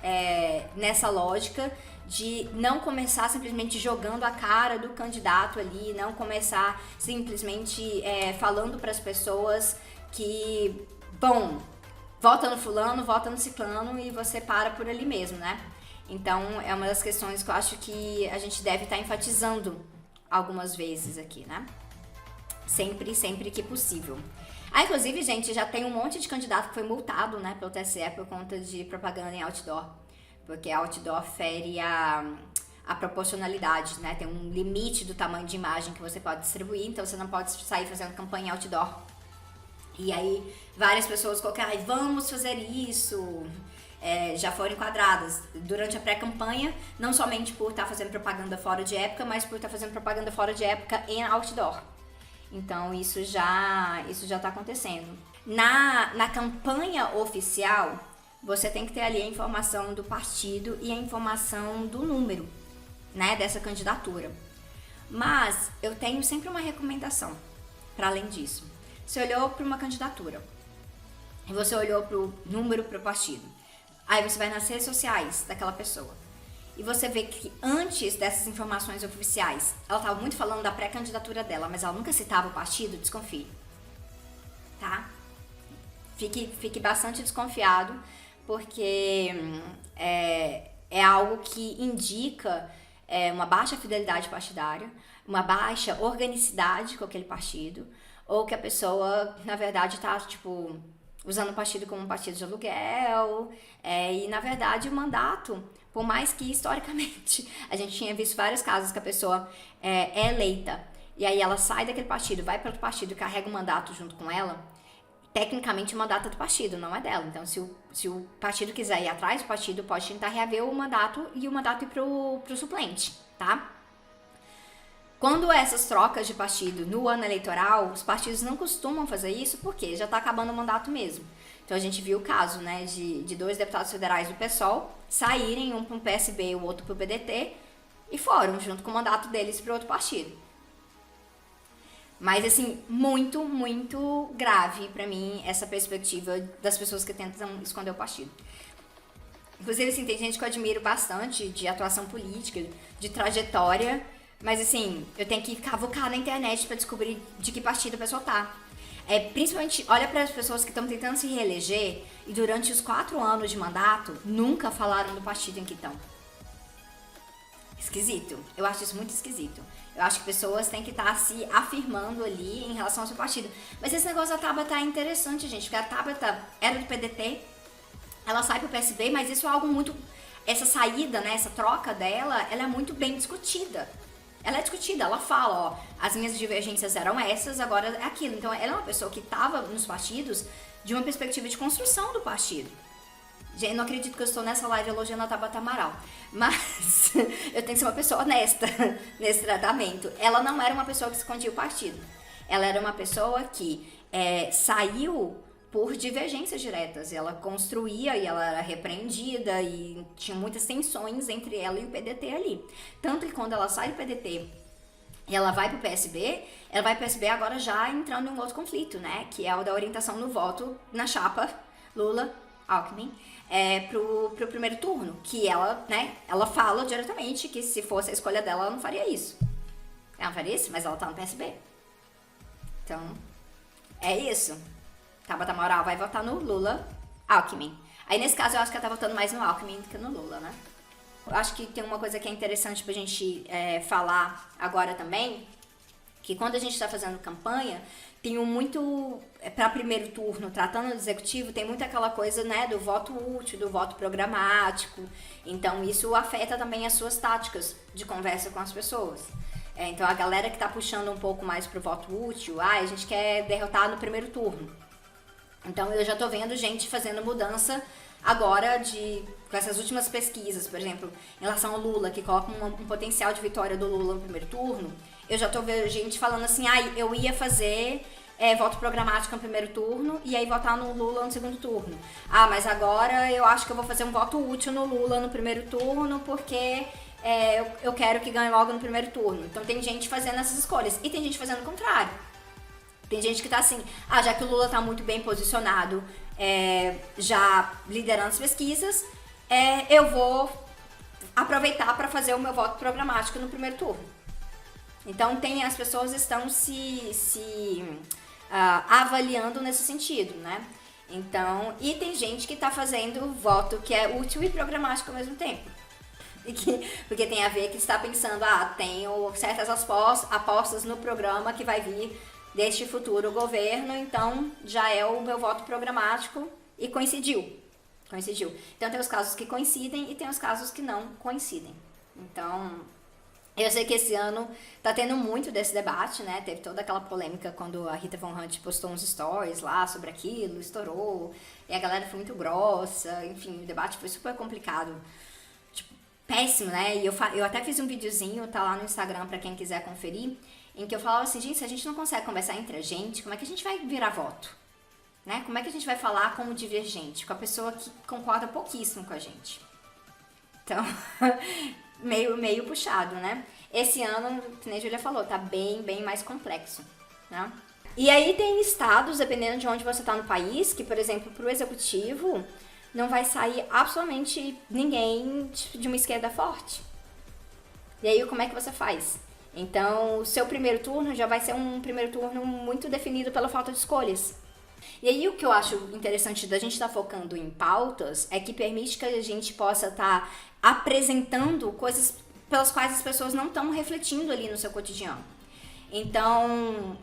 nessa lógica de não começar simplesmente jogando a cara do candidato ali, não começar simplesmente falando para as pessoas que, bom, vota no fulano, vota no ciclano e você para por ali mesmo, né? Então, é uma das questões que eu acho que a gente deve estar enfatizando algumas vezes aqui, né? Sempre que possível. Inclusive, gente, já tem um monte de candidato que foi multado, né, pelo TSE por conta de propaganda em outdoor. Porque outdoor fere a proporcionalidade, né? Tem um limite do tamanho de imagem que você pode distribuir, então você não pode sair fazendo campanha em outdoor. E aí, várias pessoas colocaram, vamos fazer isso... já foram enquadradas durante a pré-campanha, não somente por estar fazendo propaganda fora de época, mas por estar fazendo propaganda fora de época em outdoor. Então isso já está acontecendo. Na campanha oficial, você tem que ter ali a informação do partido e a informação do número, né, dessa candidatura. Mas eu tenho sempre uma recomendação para além disso. Você olhou para uma candidatura e você olhou para o número para o partido. Aí você vai nas redes sociais daquela pessoa e você vê que antes dessas informações oficiais, ela estava muito falando da pré-candidatura dela, mas ela nunca citava o partido, desconfie, tá? Fique bastante desconfiado, porque é algo que indica uma baixa fidelidade partidária, uma baixa organicidade com aquele partido, ou que a pessoa, na verdade, está, tipo... usando o partido como um partido de aluguel, e na verdade o mandato, por mais que historicamente a gente tinha visto vários casos que a pessoa é eleita, e aí ela sai daquele partido, vai para outro partido e carrega o mandato junto com ela, tecnicamente o mandato é do partido, não é dela. Então se o partido quiser ir atrás, o partido pode tentar reaver o mandato e o mandato ir pro suplente, tá? Quando essas trocas de partido no ano eleitoral, os partidos não costumam fazer isso porque já está acabando o mandato mesmo. Então a gente viu o caso, né, de 2 deputados federais do PSOL saírem, um para o PSB e o outro para o PDT, e foram junto com o mandato deles para outro partido. Mas assim, muito, muito grave para mim essa perspectiva das pessoas que tentam esconder o partido. Inclusive, assim, tem gente que eu admiro bastante de atuação política, de trajetória, mas assim, eu tenho que cavucar na internet pra descobrir de que partido a pessoa tá. Principalmente, olha para as pessoas que estão tentando se reeleger e durante os 4 anos de mandato nunca falaram do partido em que estão. Esquisito. Eu acho isso muito esquisito. Eu acho que pessoas têm que estar se afirmando ali em relação ao seu partido. Mas esse negócio da Tabata é interessante, gente, porque a Tabata era do PDT, ela sai pro PSB, mas isso é algo muito... Essa saída, né, essa troca dela, ela é muito bem discutida. Ela é discutida, ela fala, ó, as minhas divergências eram essas, agora é aquilo. Então ela é uma pessoa que estava nos partidos de uma perspectiva de construção do partido. Gente, não acredito que eu estou nessa live elogiando a Tabata Amaral, mas eu tenho que ser uma pessoa honesta nesse tratamento. Ela não era uma pessoa que escondia o partido. Ela era uma pessoa que saiu por divergências diretas. Ela construía e ela era repreendida e tinha muitas tensões entre ela e o PDT ali. Tanto que quando ela sai do PDT e ela vai pro PSB, ela vai pro PSB agora já entrando em um outro conflito, né? Que é o da orientação no voto na chapa Lula-Alckmin pro primeiro turno. Que ela, né, ela fala diretamente que se fosse a escolha dela, ela não faria isso. Ela não faria isso, mas ela tá no PSB. Então, é isso. Tabata Amaral vai votar no Lula-Alckmin. Aí, nesse caso, eu acho que ela tá votando mais no Alckmin do que no Lula, né? Eu acho que tem uma coisa que é interessante pra gente falar agora também, que quando a gente tá fazendo campanha, tem muito... Pra primeiro turno, tratando do executivo, tem muito aquela coisa, né, do voto útil, do voto programático. Então, isso afeta também as suas táticas de conversa com as pessoas. Então, a galera que tá puxando um pouco mais pro voto útil, a gente quer derrotar no primeiro turno. Então eu já tô vendo gente fazendo mudança agora com essas últimas pesquisas, por exemplo, em relação ao Lula, que coloca um potencial de vitória do Lula no primeiro turno, Eu já tô vendo gente falando assim, eu ia fazer voto programático no primeiro turno e aí votar no Lula no segundo turno. Ah, mas agora eu acho que eu vou fazer um voto útil no Lula no primeiro turno porque eu quero que ganhe logo no primeiro turno. Então tem gente fazendo essas escolhas e tem gente fazendo o contrário. Tem gente que tá assim, já que o Lula tá muito bem posicionado, já liderando as pesquisas, eu vou aproveitar para fazer o meu voto programático no primeiro turno. Então as pessoas estão se avaliando nesse sentido, né? Então, e tem gente que tá fazendo voto que é útil e programático ao mesmo tempo. Porque tem a ver que está pensando, tenho certas apostas no programa que vai vir deste futuro governo, então já é o meu voto programático e coincidiu. Então tem os casos que coincidem e tem os casos que não coincidem. Então, eu sei que esse ano tá tendo muito desse debate, né? Teve toda aquela polêmica quando a Rita Von Hunt postou uns stories lá sobre aquilo, estourou, e a galera foi muito grossa, enfim, o debate foi super complicado. Tipo, péssimo, né? E eu até fiz um videozinho, tá lá no Instagram pra quem quiser conferir, em que eu falava assim, gente, se a gente não consegue conversar entre a gente, como é que a gente vai virar voto? Né? Como é que a gente vai falar como divergente? Com a pessoa que concorda pouquíssimo com a gente. Então, meio puxado, né? Esse ano, como a Julia falou, tá bem mais complexo, né? E aí tem estados, dependendo de onde você tá no país, que, por exemplo, pro executivo, não vai sair absolutamente ninguém de uma esquerda forte. E aí, como é que você faz? Então, o seu primeiro turno já vai ser um primeiro turno muito definido pela falta de escolhas. E aí, o que eu acho interessante da gente estar focando em pautas é que permite que a gente possa estar apresentando coisas pelas quais as pessoas não estão refletindo ali no seu cotidiano. Então,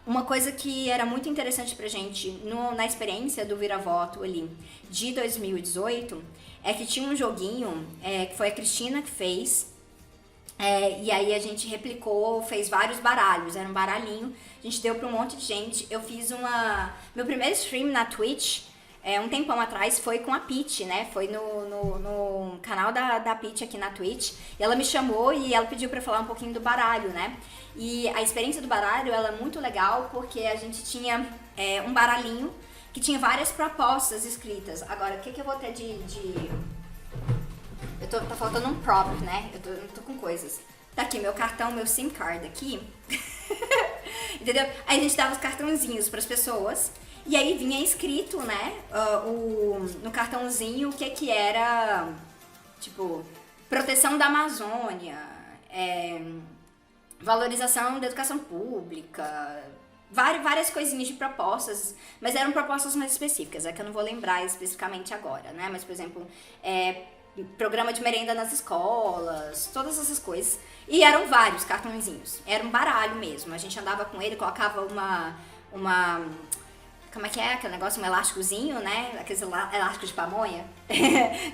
uma coisa que era muito interessante pra gente na experiência do Vira-Voto ali de 2018 é que tinha um joguinho que foi a Cristina que fez. E aí a gente replicou, fez vários baralhos, era um baralhinho, a gente deu pra um monte de gente. Eu fiz meu primeiro stream na Twitch, um tempão atrás, foi com a Peach, né? Foi no canal da Peach aqui na Twitch. E ela me chamou e ela pediu pra eu falar um pouquinho do baralho, né? E a experiência do baralho, ela é muito legal porque a gente tinha um baralhinho que tinha várias propostas escritas. Agora, o que eu vou ter tá faltando um prop, né? Eu tô com coisas. Tá aqui meu cartão, meu SIM card aqui. Entendeu? Aí a gente dava os cartãozinhos pras pessoas. E aí vinha escrito, né? No cartãozinho o que era, tipo, proteção da Amazônia, valorização da educação pública, várias coisinhas de propostas, mas eram propostas mais específicas, que eu não vou lembrar especificamente agora, né? Mas, por exemplo, programa de merenda nas escolas, todas essas coisas. E eram vários cartõezinhos. Era um baralho mesmo. A gente andava com ele, colocava como é que é aquele negócio? Um elásticozinho, né? Aqueles elásticos de pamonha.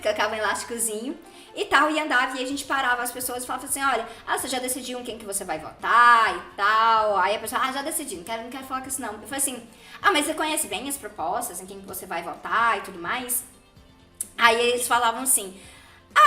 Colocava um elásticozinho e tal, e andava, e a gente parava as pessoas e falava assim, olha, você já decidiu em quem que você vai votar e tal. Aí a pessoa, já decidi, não quero falar com isso não. Eu falei assim, mas você conhece bem as propostas, em quem que você vai votar e tudo mais? Aí eles falavam assim,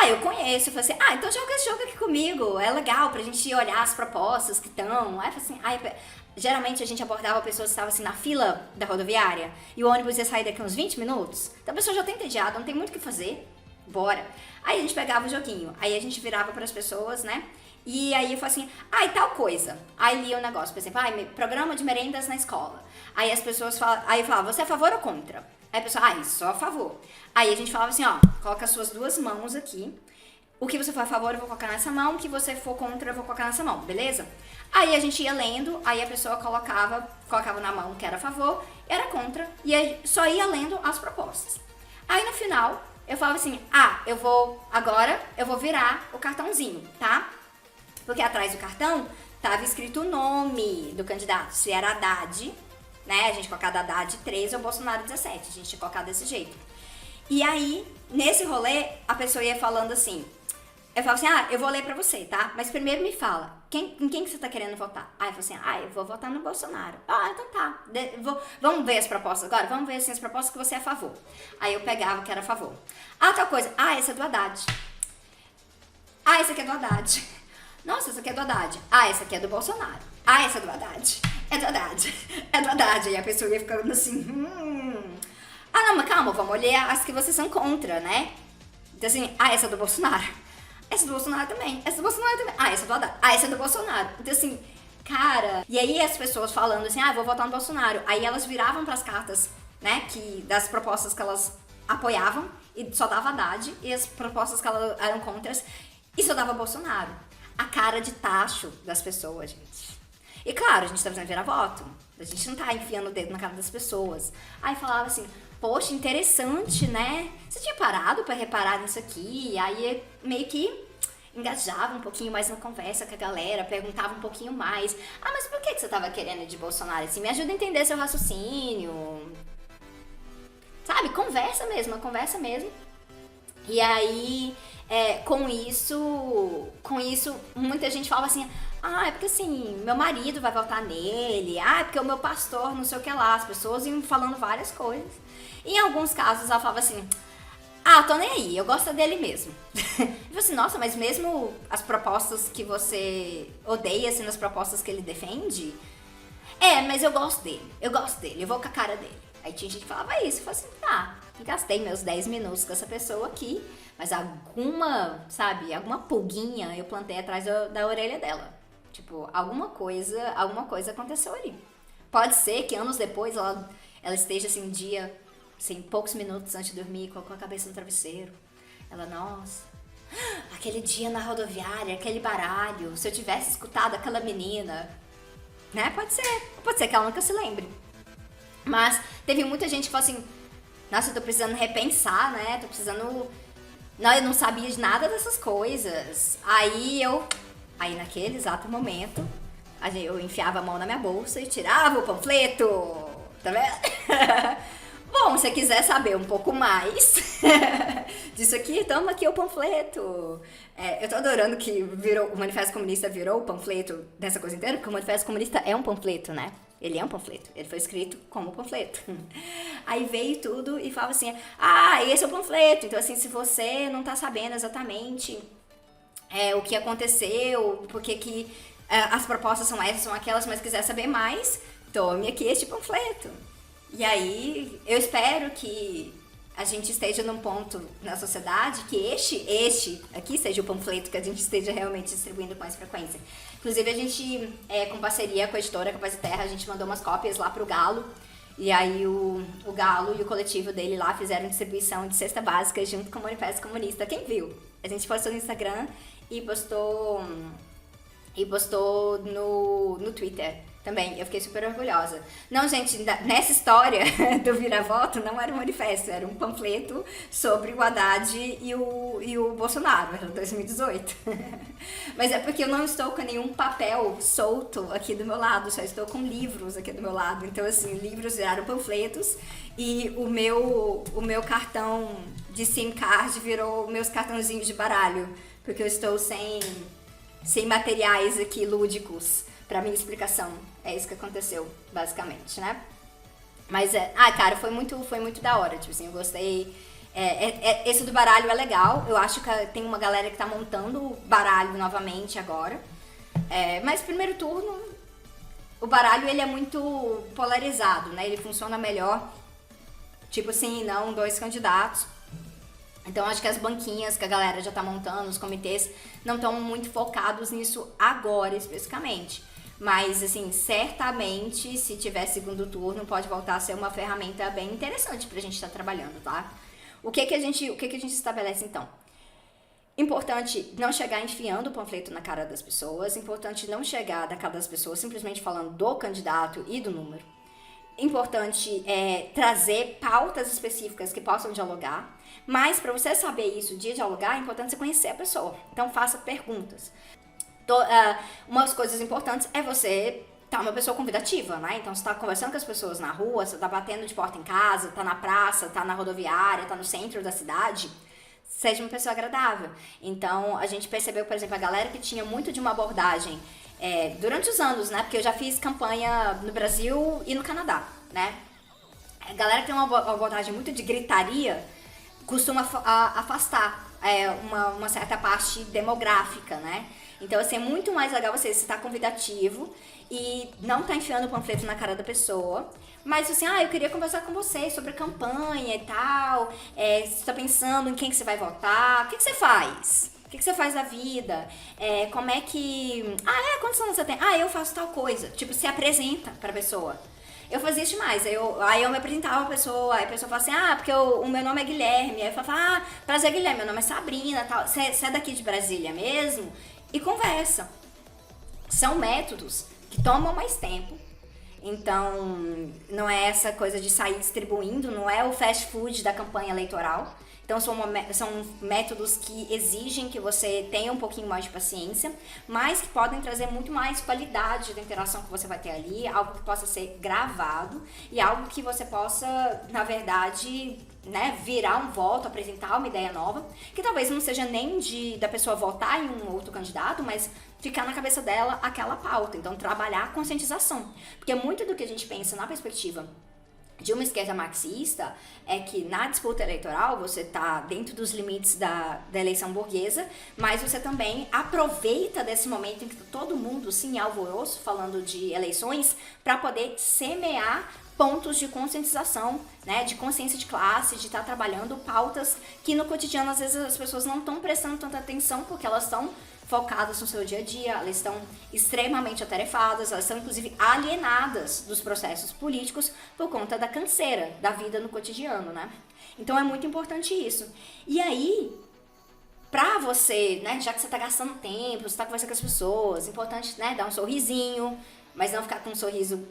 eu conheço. Eu falei assim, então joga esse jogo aqui comigo, é legal pra gente olhar as propostas que estão. Aí eu falei assim, geralmente a gente abordava pessoas que estavam assim na fila da rodoviária e o ônibus ia sair daqui uns 20 minutos. Então a pessoa já tá entediada, não tem muito o que fazer, bora. Aí a gente pegava o joguinho, aí a gente virava pras pessoas, né? E aí eu falei assim, e tal coisa. Aí lia o negócio, por exemplo, programa de merendas na escola. Aí as pessoas falavam, aí eu falava, você é a favor ou contra? Aí a pessoa, só a favor. Aí a gente falava assim, coloca as suas duas mãos aqui. O que você for a favor, eu vou colocar nessa mão. O que você for contra, eu vou colocar nessa mão, beleza? Aí a gente ia lendo, aí a pessoa colocava na mão que era a favor, era contra, e aí só ia lendo as propostas. Aí no final, eu falava assim, agora eu vou virar o cartãozinho, tá? Porque atrás do cartão tava escrito o nome do candidato, se era Haddad, né? A gente colocava Haddad 13 ou Bolsonaro 17, a gente tinha colocado desse jeito. E aí, nesse rolê, a pessoa ia falando assim, eu falava assim, eu vou ler pra você, tá? Mas primeiro me fala, em quem que você tá querendo votar? Aí eu falei assim, eu vou votar no Bolsonaro. Então tá, vamos ver as propostas agora? Vamos ver assim, as propostas que você é a favor. Aí eu pegava que era a favor. Tal coisa, essa é do Haddad. Esse aqui é do Haddad. Nossa, essa aqui é do Haddad. Ah, essa aqui é do Bolsonaro. Ah, essa é do Haddad. É do Haddad. É do Haddad. E a pessoa ia ficando assim, Ah, não, mas calma, vamos olhar as que vocês são contra, né? Então assim, ah, essa é do Bolsonaro. Essa é do Bolsonaro também. Essa é do Bolsonaro também. Ah, essa é do Haddad. Ah, essa é do Bolsonaro. Então assim, cara... E aí as pessoas falando assim, ah, vou votar no Bolsonaro. Aí elas viravam pras cartas, né, das propostas que elas apoiavam e só dava Haddad. E as propostas que elas eram contra e só dava Bolsonaro. A cara de tacho das pessoas, gente. E claro, a gente tá fazendo virar voto. A gente não tá enfiando o dedo na cara das pessoas. Aí falava assim, poxa, interessante, né? Você tinha parado pra reparar nisso aqui? Aí meio que engajava um pouquinho mais na conversa com a galera, perguntava um pouquinho mais. Ah, mas por que você tava querendo de Bolsonaro? Assim, me ajuda a entender seu raciocínio. Sabe? Conversa mesmo. E aí, com isso, muita gente falava assim, ah, é porque assim, meu marido vai votar nele, ah, é porque o meu pastor, não sei o que lá, as pessoas iam falando várias coisas. E em alguns casos ela falava assim, ah, tô nem aí, eu gosto dele mesmo. Eu falei assim, nossa, mas mesmo as propostas que você odeia, assim, nas propostas que ele defende, mas eu gosto dele, eu vou com a cara dele. Aí tinha gente que falava isso, eu falei assim, tá, gastei meus 10 minutos com essa pessoa aqui, mas alguma pulguinha eu plantei atrás da orelha dela. Tipo, alguma coisa aconteceu ali. Pode ser que anos depois ela esteja assim, um dia, assim, poucos minutos antes de dormir, colocou a cabeça no travesseiro. Ela, nossa, aquele dia na rodoviária, aquele baralho, se eu tivesse escutado aquela menina, né? Pode ser que ela nunca se lembre. Mas teve muita gente que falou assim, nossa, eu tô precisando repensar, né? Não, eu não sabia de nada dessas coisas. Aí naquele exato momento, eu enfiava a mão na minha bolsa e tirava o panfleto. Tá vendo? Bom, se você quiser saber um pouco mais disso aqui, toma aqui o panfleto. Eu tô adorando que o Manifesto Comunista virou o panfleto dessa coisa inteira, porque o Manifesto Comunista é um panfleto, né? Ele é um panfleto. Ele foi escrito como panfleto. Aí veio tudo e falava assim, ah, esse é o panfleto. Então, assim, se você não tá sabendo exatamente o que aconteceu, porque que as propostas são essas, são aquelas, mas quiser saber mais, tome aqui este panfleto. E aí, eu espero que a gente esteja num ponto na sociedade que este aqui seja o panfleto que a gente esteja realmente distribuindo com mais frequência. Inclusive, a gente, com parceria com a editora Capaz de Terra, a gente mandou umas cópias lá pro Galo. E aí, o Galo e o coletivo dele lá fizeram distribuição de cesta básica junto com o Manifesto Comunista. Quem viu? A gente postou no Instagram e postou no Twitter também. Eu fiquei super orgulhosa. Não, gente, nessa história do Vira-Voto não era um manifesto, era um panfleto sobre o Haddad e o Bolsonaro, era 2018. Mas é porque eu não estou com nenhum papel solto aqui do meu lado, só estou com livros aqui do meu lado. Então, assim, livros viraram panfletos e o meu cartão de SIM card virou meus cartãozinhos de baralho, porque eu estou sem materiais aqui lúdicos pra minha explicação. É isso que aconteceu, basicamente, né? Mas, cara, foi muito da hora, tipo assim, eu gostei. Esse do baralho é legal, eu acho que tem uma galera que tá montando o baralho novamente agora. Mas primeiro turno, o baralho, ele é muito polarizado, né? Ele funciona melhor, tipo sim e não, 2 candidatos. Então, acho que as banquinhas que a galera já tá montando, os comitês, não estão muito focados nisso agora, especificamente. Mas, assim, certamente, se tiver segundo turno, pode voltar a ser uma ferramenta bem interessante pra gente estar trabalhando, tá? O que que a gente estabelece, então? Importante não chegar enfiando o panfleto na cara das pessoas. Importante não chegar na cara das pessoas simplesmente falando do candidato e do número. Importante trazer pautas específicas que possam dialogar. Mas para você saber isso de dialogar, é importante você conhecer a pessoa. Então faça perguntas. Umas coisas importantes é você tá uma pessoa convidativa, né? Então você tá conversando com as pessoas na rua, você tá batendo de porta em casa, tá na praça, tá na rodoviária, tá no centro da cidade. Seja uma pessoa agradável. Então a gente percebeu, por exemplo, a galera que tinha muito de uma abordagem durante os anos, né? Porque eu já fiz campanha no Brasil e no Canadá, né? A galera que tem uma abordagem muito de gritaria costuma afastar uma certa parte demográfica, né? Então, assim, é muito mais legal você estar convidativo e não tá enfiando o panfleto na cara da pessoa. Mas assim, eu queria conversar com você sobre campanha e tal. Você tá pensando em quem que você vai votar? O que você faz? O que você faz da vida? Como é que... quantos anos você tem? Eu faço tal coisa. Tipo, se apresenta pra pessoa. Eu fazia isso demais. Aí eu me apresentava a pessoa, aí a pessoa falava assim, porque o meu nome é Guilherme. Aí eu falava, prazer, Guilherme, meu nome é Sabrina, tal. Você é daqui de Brasília mesmo? E conversa. São métodos que tomam mais tempo. Então, não é essa coisa de sair distribuindo, não é o fast food da campanha eleitoral. Então, são métodos que exigem que você tenha um pouquinho mais de paciência, mas que podem trazer muito mais qualidade da interação que você vai ter ali, algo que possa ser gravado e algo que você possa, na verdade, virar um voto, apresentar uma ideia nova, que talvez não seja nem da pessoa votar em um outro candidato, mas ficar na cabeça dela aquela pauta. Então, trabalhar a conscientização. Porque muito do que a gente pensa na perspectiva de uma esquerda marxista é que na disputa eleitoral você está dentro dos limites da eleição burguesa, mas você também aproveita desse momento em que todo mundo se em alvoroço falando de eleições para poder semear pontos de conscientização, de consciência de classe, de estar trabalhando pautas que no cotidiano às vezes as pessoas não estão prestando tanta atenção porque elas estão focadas no seu dia a dia, elas estão extremamente atarefadas, elas estão inclusive alienadas dos processos políticos por conta da canseira da vida no cotidiano, Então é muito importante isso. E aí, pra você, já que você tá gastando tempo, você tá conversando com as pessoas, importante, dar um sorrisinho, mas não ficar com um sorriso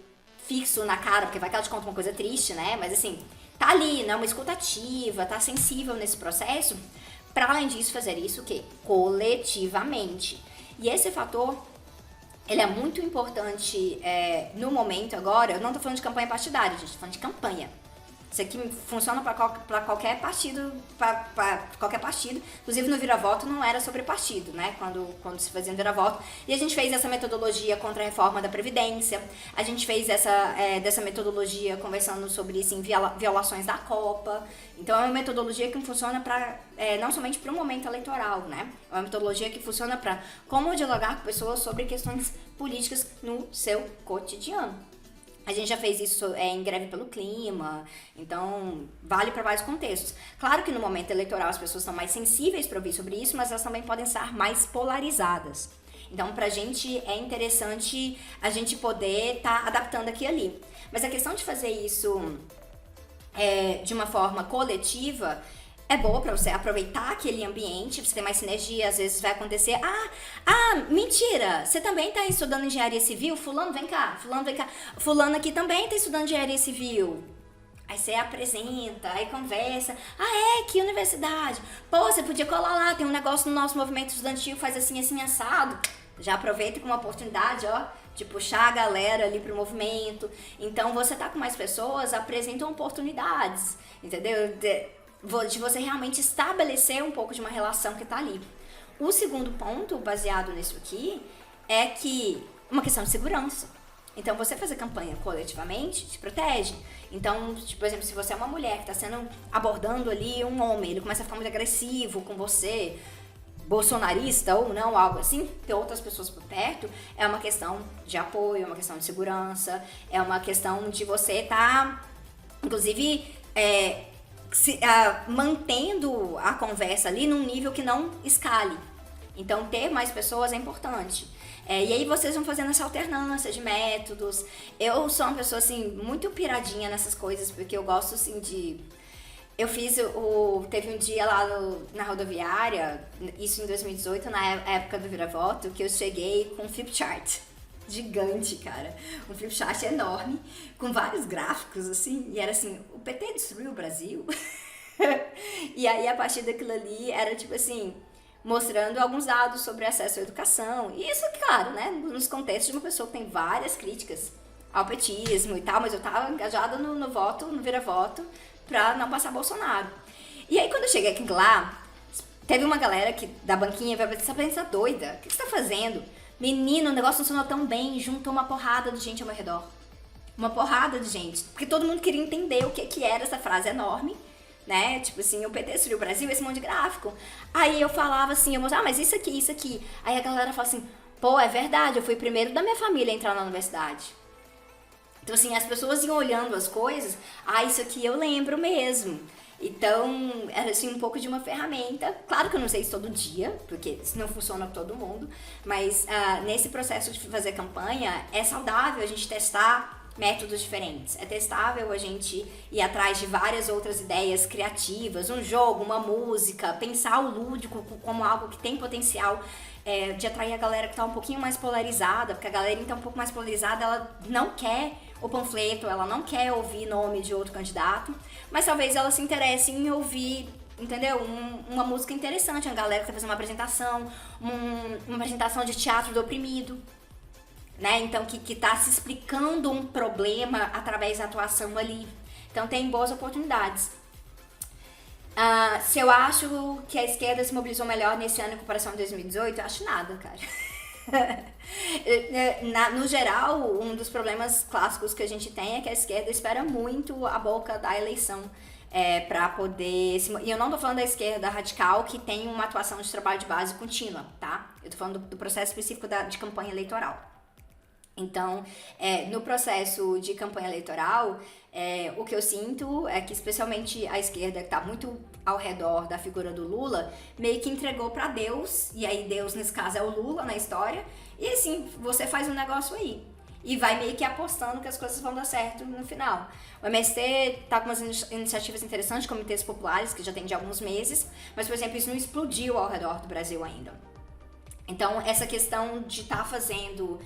fixo na cara, porque vai que ela te conta uma coisa triste, Mas assim, tá ali, uma escutativa, tá sensível nesse processo. Para além disso, fazer isso o quê? Coletivamente. E esse fator, ele é muito importante no momento agora. Eu não tô falando de campanha partidária, gente, tô falando de campanha. Isso aqui funciona para qualquer partido, para qualquer partido. Inclusive no Vira-Voto não era sobre partido, quando se fazia um Vira-Voto. E a gente fez essa metodologia contra a reforma da Previdência. A gente fez dessa metodologia conversando sobre violações da Copa. Então é uma metodologia que funciona não somente para o momento eleitoral, É uma metodologia que funciona para como dialogar com pessoas sobre questões políticas no seu cotidiano. A gente já fez isso em greve pelo clima, então vale para vários contextos. Claro que no momento eleitoral as pessoas são mais sensíveis para ouvir sobre isso, mas elas também podem estar mais polarizadas. Então, pra gente é interessante a gente poder estar adaptando aqui e ali. Mas a questão de fazer isso de uma forma coletiva é boa pra você aproveitar aquele ambiente, você ter mais sinergia, às vezes vai acontecer, mentira, você também tá estudando engenharia civil? Fulano, vem cá, fulano aqui também tá estudando engenharia civil. Aí você apresenta, aí conversa, que universidade? Pô, você podia colar lá, tem um negócio no nosso movimento estudantil, faz assim, assim, assado. Já aproveita com uma oportunidade, de puxar a galera ali pro movimento. Então, você tá com mais pessoas, apresentam oportunidades, entendeu? De você realmente estabelecer um pouco de uma relação que tá ali. O segundo ponto, baseado nisso aqui, é que uma questão de segurança. Então, você fazer campanha coletivamente te protege. Então, por exemplo, se você é uma mulher que está abordando ali um homem, ele começa a ficar muito agressivo com você, bolsonarista ou não, algo assim, ter outras pessoas por perto, é uma questão de apoio, é uma questão de segurança, é uma questão de você estar, inclusive, mantendo a conversa ali num nível que não escale. Então, ter mais pessoas é importante. E aí vocês vão fazendo essa alternância de métodos. Eu sou uma pessoa, muito piradinha nessas coisas, porque eu gosto, de... Eu fiz teve um dia lá na rodoviária, isso em 2018, na época do Vira-Voto, que eu cheguei com um flip chart gigante, cara. Um flip chart enorme, com vários gráficos, e era o PT destruiu o Brasil. E aí, a partir daquilo ali, era mostrando alguns dados sobre acesso à educação. E isso, claro, nos contextos de uma pessoa que tem várias críticas ao petismo e tal, mas eu tava engajada no voto, no Vira-Voto, pra não passar Bolsonaro. E aí, quando eu cheguei aqui lá, teve uma galera da banquinha vai dizer, você tá doida? O que você tá fazendo? Menino, o negócio funcionou tão bem, juntou uma porrada de gente ao meu redor. Uma porrada de gente. Porque todo mundo queria entender o que era essa frase enorme, né? Tipo assim, o PT destruiu o Brasil, esse monte de gráfico. Aí eu falava assim, eu mostrava, mas isso aqui, isso aqui. Aí a galera fala assim, pô, é verdade, eu fui o primeiro da minha família a entrar na universidade. Então assim, as pessoas iam olhando as coisas, isso aqui eu lembro mesmo. Então, era assim um pouco de uma ferramenta. Claro que eu não sei isso todo dia, porque isso não funciona com todo mundo, mas nesse processo de fazer campanha, é saudável a gente testar métodos diferentes. É testável a gente ir atrás de várias outras ideias criativas, um jogo, uma música, pensar o lúdico como algo que tem potencial de atrair a galera que tá um pouquinho mais polarizada, porque a galera então um pouco mais polarizada, ela não quer o panfleto, ela não quer ouvir nome de outro candidato, mas talvez ela se interesse em ouvir, entendeu? Uma música interessante, uma galera que tá fazendo uma apresentação, uma apresentação de teatro do oprimido, né? Então, que tá se explicando um problema através da atuação ali. Então, tem boas oportunidades. Se eu acho que a esquerda se mobilizou melhor nesse ano em comparação a 2018, eu acho nada, cara. No geral, um dos problemas clássicos que a gente tem é que a esquerda espera muito a boca da eleição para poder... E eu não tô falando da esquerda radical que tem uma atuação de trabalho de base contínua, tá? Eu tô falando do processo específico de campanha eleitoral. Então, no processo de campanha eleitoral, o que eu sinto é que especialmente a esquerda, que está muito ao redor da figura do Lula, meio que entregou para Deus, e aí Deus nesse caso é o Lula na história, e assim, você faz um negócio aí. E vai meio que apostando que as coisas vão dar certo no final. O MST tá com umas iniciativas interessantes, comitês populares, que já tem de alguns meses, mas, por exemplo, isso não explodiu ao redor do Brasil ainda. Então, essa questão de estar fazendo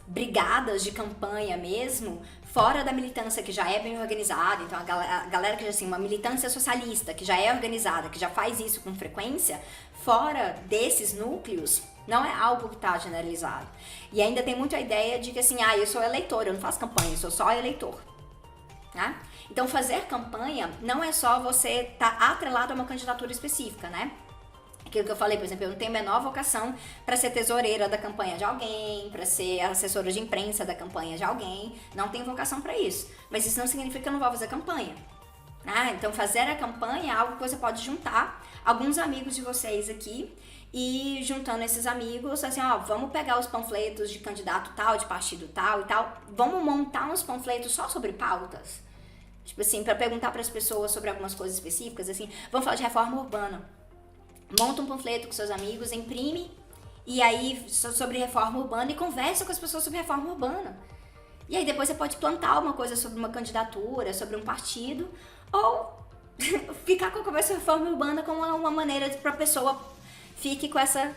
brigadas de campanha mesmo, fora da militância que já é bem organizada, então a galera que já assim, uma militância socialista, que já é organizada, que já faz isso com frequência, fora desses núcleos, não é algo que está generalizado. E ainda tem muito a ideia de que assim, eu sou eleitor, eu não faço campanha, eu sou só eleitor. Né? Então, fazer campanha não é só você estar atrelado a uma candidatura específica, né? Aquilo que eu falei, por exemplo, eu não tenho a menor vocação para ser tesoureira da campanha de alguém, para ser assessora de imprensa da campanha de alguém, não tenho vocação para isso. Mas isso não significa que eu não vou fazer campanha. Então, fazer a campanha é algo que você pode juntar alguns amigos de vocês aqui e juntando esses amigos, assim, vamos pegar os panfletos de candidato tal, de partido tal e tal, vamos montar uns panfletos só sobre pautas. Tipo assim, para perguntar para as pessoas sobre algumas coisas específicas, assim, vamos falar de reforma urbana. Monta um panfleto com seus amigos, imprime, e aí sobre reforma urbana e conversa com as pessoas sobre reforma urbana. E aí depois você pode plantar uma coisa sobre uma candidatura, sobre um partido, ou ficar com a conversa sobre reforma urbana como uma maneira para a pessoa fique com essa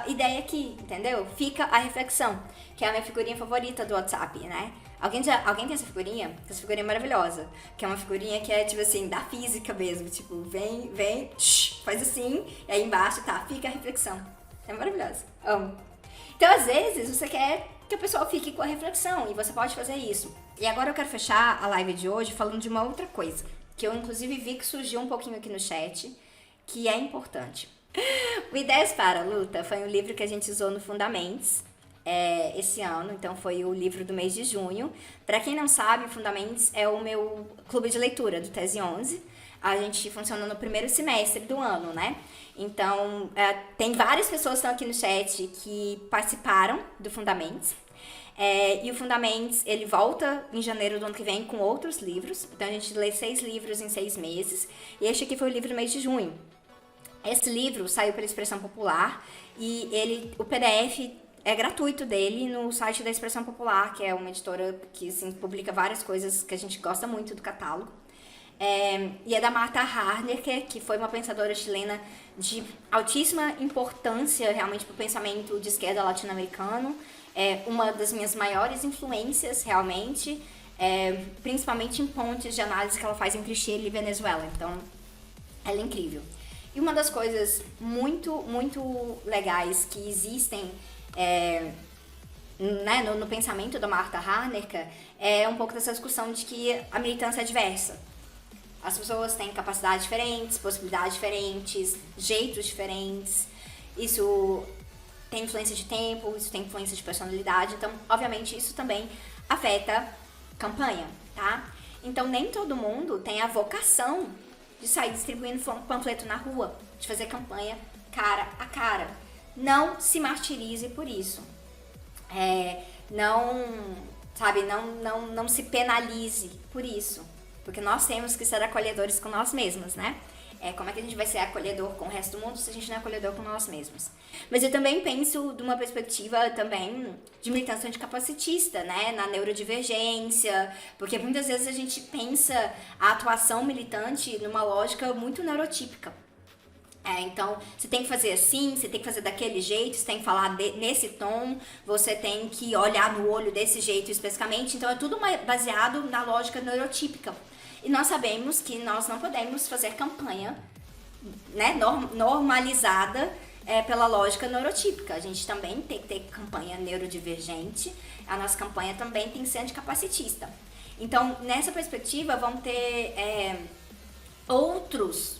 ideia aqui, entendeu? Fica a reflexão, que é a minha figurinha favorita do WhatsApp, né? Alguém tem essa figurinha? Essa figurinha é maravilhosa. Que é uma figurinha que é, tipo assim, da física mesmo. Tipo, vem, faz assim, e aí embaixo, fica a reflexão. É maravilhosa. Amo. Então, às vezes, você quer que a pessoa fique com a reflexão, e você pode fazer isso. E agora eu quero fechar a live de hoje falando de uma outra coisa, que eu, inclusive, vi que surgiu um pouquinho aqui no chat, que é importante. O Ideias para a Luta foi um livro que a gente usou no Fundamentos, esse ano, então foi o livro do mês de junho. Para quem não sabe, o Fundamentos é o meu clube de leitura do Tese 11. A gente funciona no primeiro semestre do ano, né? Então, tem várias pessoas que estão aqui no chat que participaram do Fundamentos. E o Fundamentos, ele volta em janeiro do ano que vem com outros livros. Então, a gente lê 6 livros em 6 meses. E este aqui foi o livro do mês de junho. Esse livro saiu pela Expressão Popular e o PDF é gratuito dele no site da Expressão Popular, que é uma editora que assim, publica várias coisas que a gente gosta muito do catálogo. E é da Martha Harnecker, que foi uma pensadora chilena de altíssima importância realmente para o pensamento de esquerda latino-americano. Uma das minhas maiores influências realmente, principalmente em pontes de análise que ela faz entre Chile e Venezuela. Então, ela é incrível. E uma das coisas muito, muito legais que existem no pensamento da Martha Harnecker é um pouco dessa discussão de que a militância é diversa. As pessoas têm capacidades diferentes, possibilidades diferentes, jeitos diferentes. Isso tem influência de tempo, isso tem influência de personalidade. Então, obviamente, isso também afeta campanha, tá? Então, nem todo mundo tem a vocação de sair distribuindo panfleto na rua, de fazer campanha cara a cara. Não se martirize por isso. Não se penalize por isso. Porque nós temos que ser acolhedores com nós mesmos, né? Como é que a gente vai ser acolhedor com o resto do mundo se a gente não é acolhedor com nós mesmos? Mas eu também penso de uma perspectiva também de militância anticapacitista, né? Na neurodivergência, porque muitas vezes a gente pensa a atuação militante numa lógica muito neurotípica. Então, você tem que fazer assim, você tem que fazer daquele jeito, você tem que falar nesse tom, você tem que olhar no olho desse jeito especificamente. Então, é tudo baseado na lógica neurotípica. E nós sabemos que nós não podemos fazer campanha, né, normalizada pela lógica neurotípica. A gente também tem que ter campanha neurodivergente, a nossa campanha também tem que ser anticapacitista. Então, nessa perspectiva, vão ter outras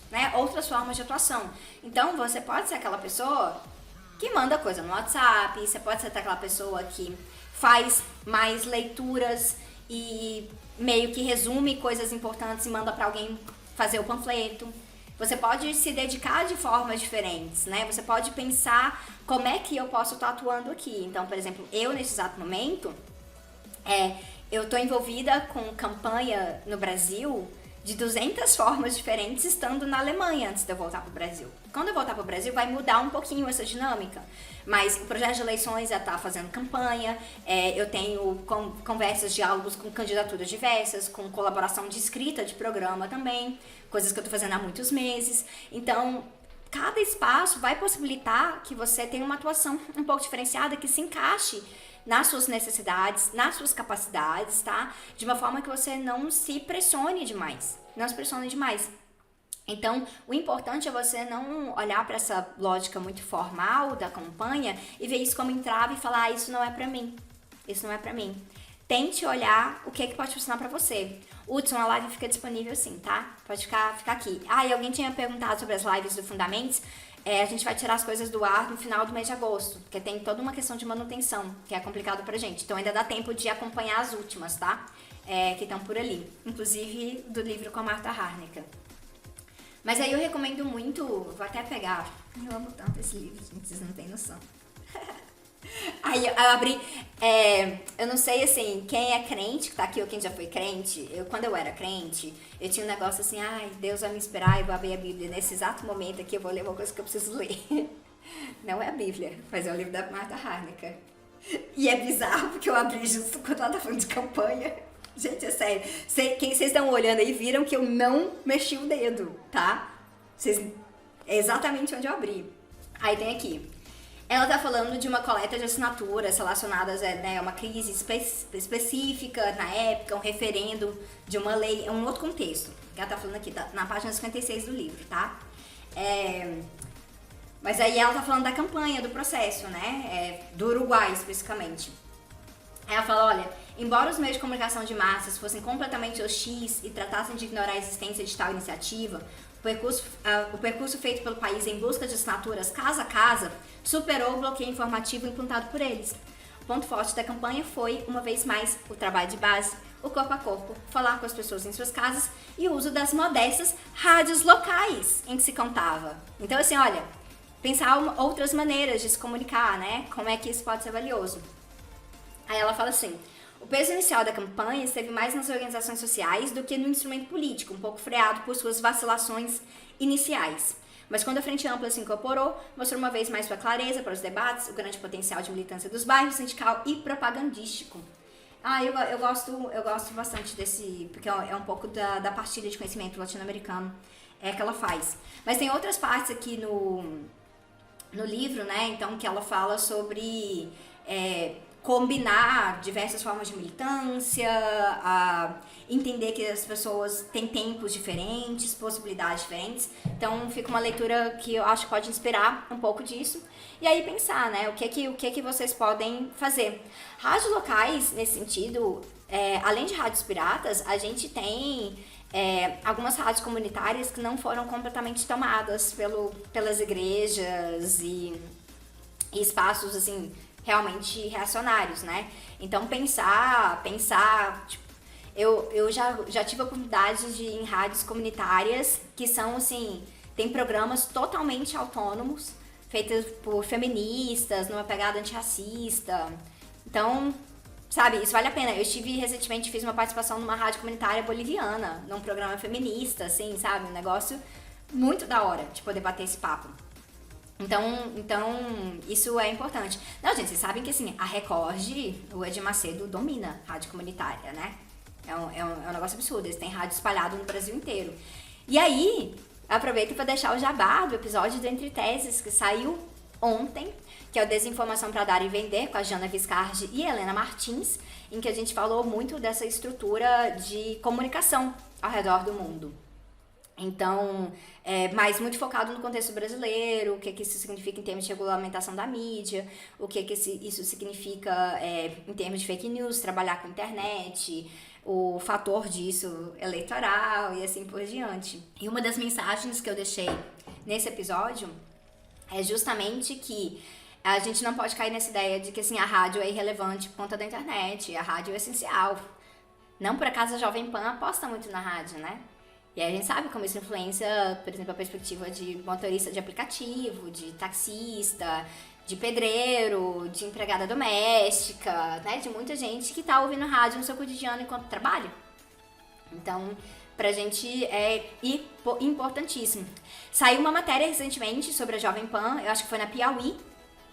formas de atuação. Então, você pode ser aquela pessoa que manda coisa no WhatsApp, você pode ser aquela pessoa que faz mais leituras e meio que resume coisas importantes e manda para alguém fazer o panfleto. Você pode se dedicar de formas diferentes, né? Você pode pensar como é que eu posso estar atuando aqui. Então, por exemplo, eu nesse exato momento, eu estou envolvida com campanha no Brasil de 200 formas diferentes estando na Alemanha antes de eu voltar para o Brasil. Quando eu voltar para o Brasil vai mudar um pouquinho essa dinâmica, mas o projeto de eleições já está fazendo campanha, eu tenho conversas, diálogos com candidaturas diversas, com colaboração de escrita de programa também, coisas que eu estou fazendo há muitos meses. Então, cada espaço vai possibilitar que você tenha uma atuação um pouco diferenciada, que se encaixe nas suas necessidades, nas suas capacidades, tá? De uma forma que você não se pressione demais. Não se pressione demais. Então, o importante é você não olhar para essa lógica muito formal da campanha e ver isso como entrave e falar, isso não é pra mim. Isso não é pra mim. Tente olhar o que é que pode funcionar pra você. Hudson, a live fica disponível sim, tá? Pode ficar aqui. E alguém tinha perguntado sobre as lives do Fundamentos. A gente vai tirar as coisas do ar no final do mês de agosto, porque tem toda uma questão de manutenção, que é complicado pra gente. Então ainda dá tempo de acompanhar as últimas, tá? Que estão por ali. Inclusive do livro com a Martha Harnecker. Mas aí eu recomendo muito, vou até pegar. Eu amo tanto esse livro, gente, vocês não têm noção. Aí eu abri, eu não sei assim, quem é crente, que tá aqui ou quem já foi crente, quando eu era crente, eu tinha um negócio assim, Deus vai me inspirar e vou abrir a Bíblia. Nesse exato momento aqui eu vou ler uma coisa que eu preciso ler. Não é a Bíblia, mas é o livro da Martha Harnecker. E é bizarro porque eu abri justo quando ela tá falando de campanha. Gente, é sério. Vocês estão olhando aí viram que eu não mexi o dedo, tá? É exatamente onde eu abri. Aí tem aqui. Ela tá falando de uma coleta de assinaturas relacionadas a uma crise específica na época, um referendo de uma lei, é um outro contexto. Que ela tá falando aqui, tá na página 56 do livro, tá? Mas aí ela tá falando da campanha, do processo, né? Do Uruguai, especificamente. Ela fala, olha, embora os meios de comunicação de massas fossem completamente hostis e tratassem de ignorar a existência de tal iniciativa, o percurso feito pelo país em busca de assinaturas casa a casa superou o bloqueio informativo implantado por eles. O ponto forte da campanha foi, uma vez mais, o trabalho de base, o corpo a corpo, falar com as pessoas em suas casas e o uso das modestas rádios locais em que se contava. Então, assim, olha, pensar outras maneiras de se comunicar, né? Como é que isso pode ser valioso. Aí ela fala assim, o peso inicial da campanha esteve mais nas organizações sociais do que no instrumento político, um pouco freado por suas vacilações iniciais. Mas quando a Frente Ampla se incorporou, mostrou uma vez mais sua clareza para os debates, o grande potencial de militância dos bairros, sindical e propagandístico. Eu gosto bastante desse, porque é um pouco da partilha de conhecimento latino-americano que ela faz. Mas tem outras partes aqui no livro, né, então, que ela fala sobre combinar diversas formas de militância, entender que as pessoas têm tempos diferentes, possibilidades diferentes. Então fica uma leitura que eu acho que pode inspirar um pouco disso. E aí pensar, né, o que vocês podem fazer. Rádios locais, nesse sentido, além de rádios piratas, a gente tem algumas rádios comunitárias que não foram completamente tomadas pelas igrejas e espaços, assim, realmente reacionários, né? Então pensar, tipo, Eu já tive a oportunidade de ir em rádios comunitárias que são, assim, tem programas totalmente autônomos, feitos por feministas, numa pegada antirracista. Então, sabe, isso vale a pena. Eu estive recentemente, fiz uma participação numa rádio comunitária boliviana, num programa feminista, assim, sabe? Um negócio muito da hora de poder bater esse papo. Então, isso é importante. Não, gente, vocês sabem que, assim, a Record, o Edir Macedo domina a rádio comunitária, né? É um negócio absurdo. Eles têm rádio espalhado no Brasil inteiro. E aí, aproveito para deixar o jabá do episódio do Entre Teses, que saiu ontem, que é o Desinformação para Dar e Vender, com a Jana Viscardi e Helena Martins, em que a gente falou muito dessa estrutura de comunicação ao redor do mundo. Então, mas muito focado no contexto brasileiro, o que isso significa em termos de regulamentação da mídia, o que isso significa em termos de fake news, trabalhar com internet, o fator disso eleitoral e assim por diante. E uma das mensagens que eu deixei nesse episódio é justamente que a gente não pode cair nessa ideia de que assim, a rádio é irrelevante por conta da internet, a rádio é essencial. Não por acaso a Jovem Pan aposta muito na rádio, né? E aí a gente sabe como isso influencia, por exemplo, a perspectiva de motorista de aplicativo, de taxista, de pedreiro, de empregada doméstica, né? De muita gente que tá ouvindo rádio no seu cotidiano enquanto trabalha. Então, pra gente é importantíssimo. Saiu uma matéria recentemente sobre a Jovem Pan, eu acho que foi na Piauí.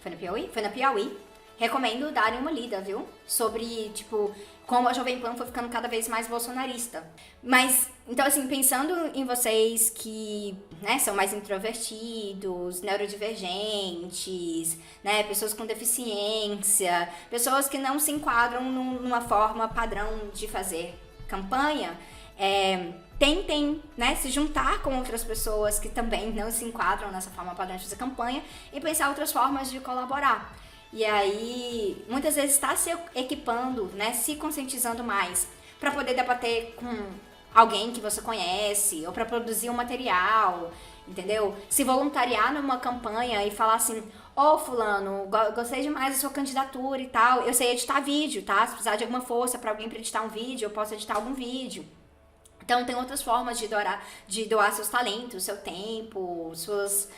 Foi na Piauí? Foi na Piauí. Recomendo darem uma lida, viu? Sobre, tipo, como a Jovem Pan foi ficando cada vez mais bolsonarista. Mas, então assim, pensando em vocês que, né, são mais introvertidos, neurodivergentes, né, pessoas com deficiência, pessoas que não se enquadram numa forma padrão de fazer campanha, tentem, né, se juntar com outras pessoas que também não se enquadram nessa forma padrão de fazer campanha e pensar outras formas de colaborar. E aí, muitas vezes está se equipando, né, se conscientizando mais para poder debater com alguém que você conhece ou para produzir um material, entendeu? Se voluntariar numa campanha e falar assim: ô fulano, gostei demais da sua candidatura e tal, eu sei editar vídeo, tá? Se precisar de alguma força para alguém para editar um vídeo, eu posso editar algum vídeo. Então, tem outras formas de doar seus talentos, seu tempo, suas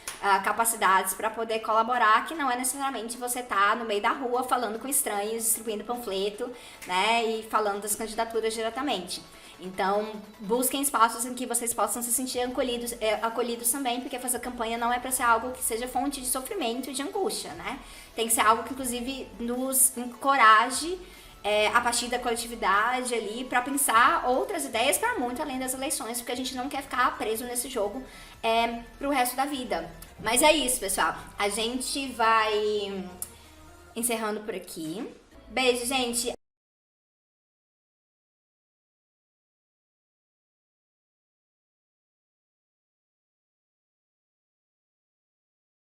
capacidades para poder colaborar, que não é necessariamente você estar no meio da rua falando com estranhos, distribuindo panfleto, né, e falando das candidaturas diretamente. Então, busquem espaços em que vocês possam se sentir acolhidos também, porque fazer campanha não é para ser algo que seja fonte de sofrimento e de angústia, né? Tem que ser algo que, inclusive, nos encoraje a partir da coletividade ali, para pensar outras ideias para muito além das eleições, porque a gente não quer ficar preso nesse jogo pro resto da vida. Mas é isso, pessoal. A gente vai encerrando por aqui. Beijo, gente!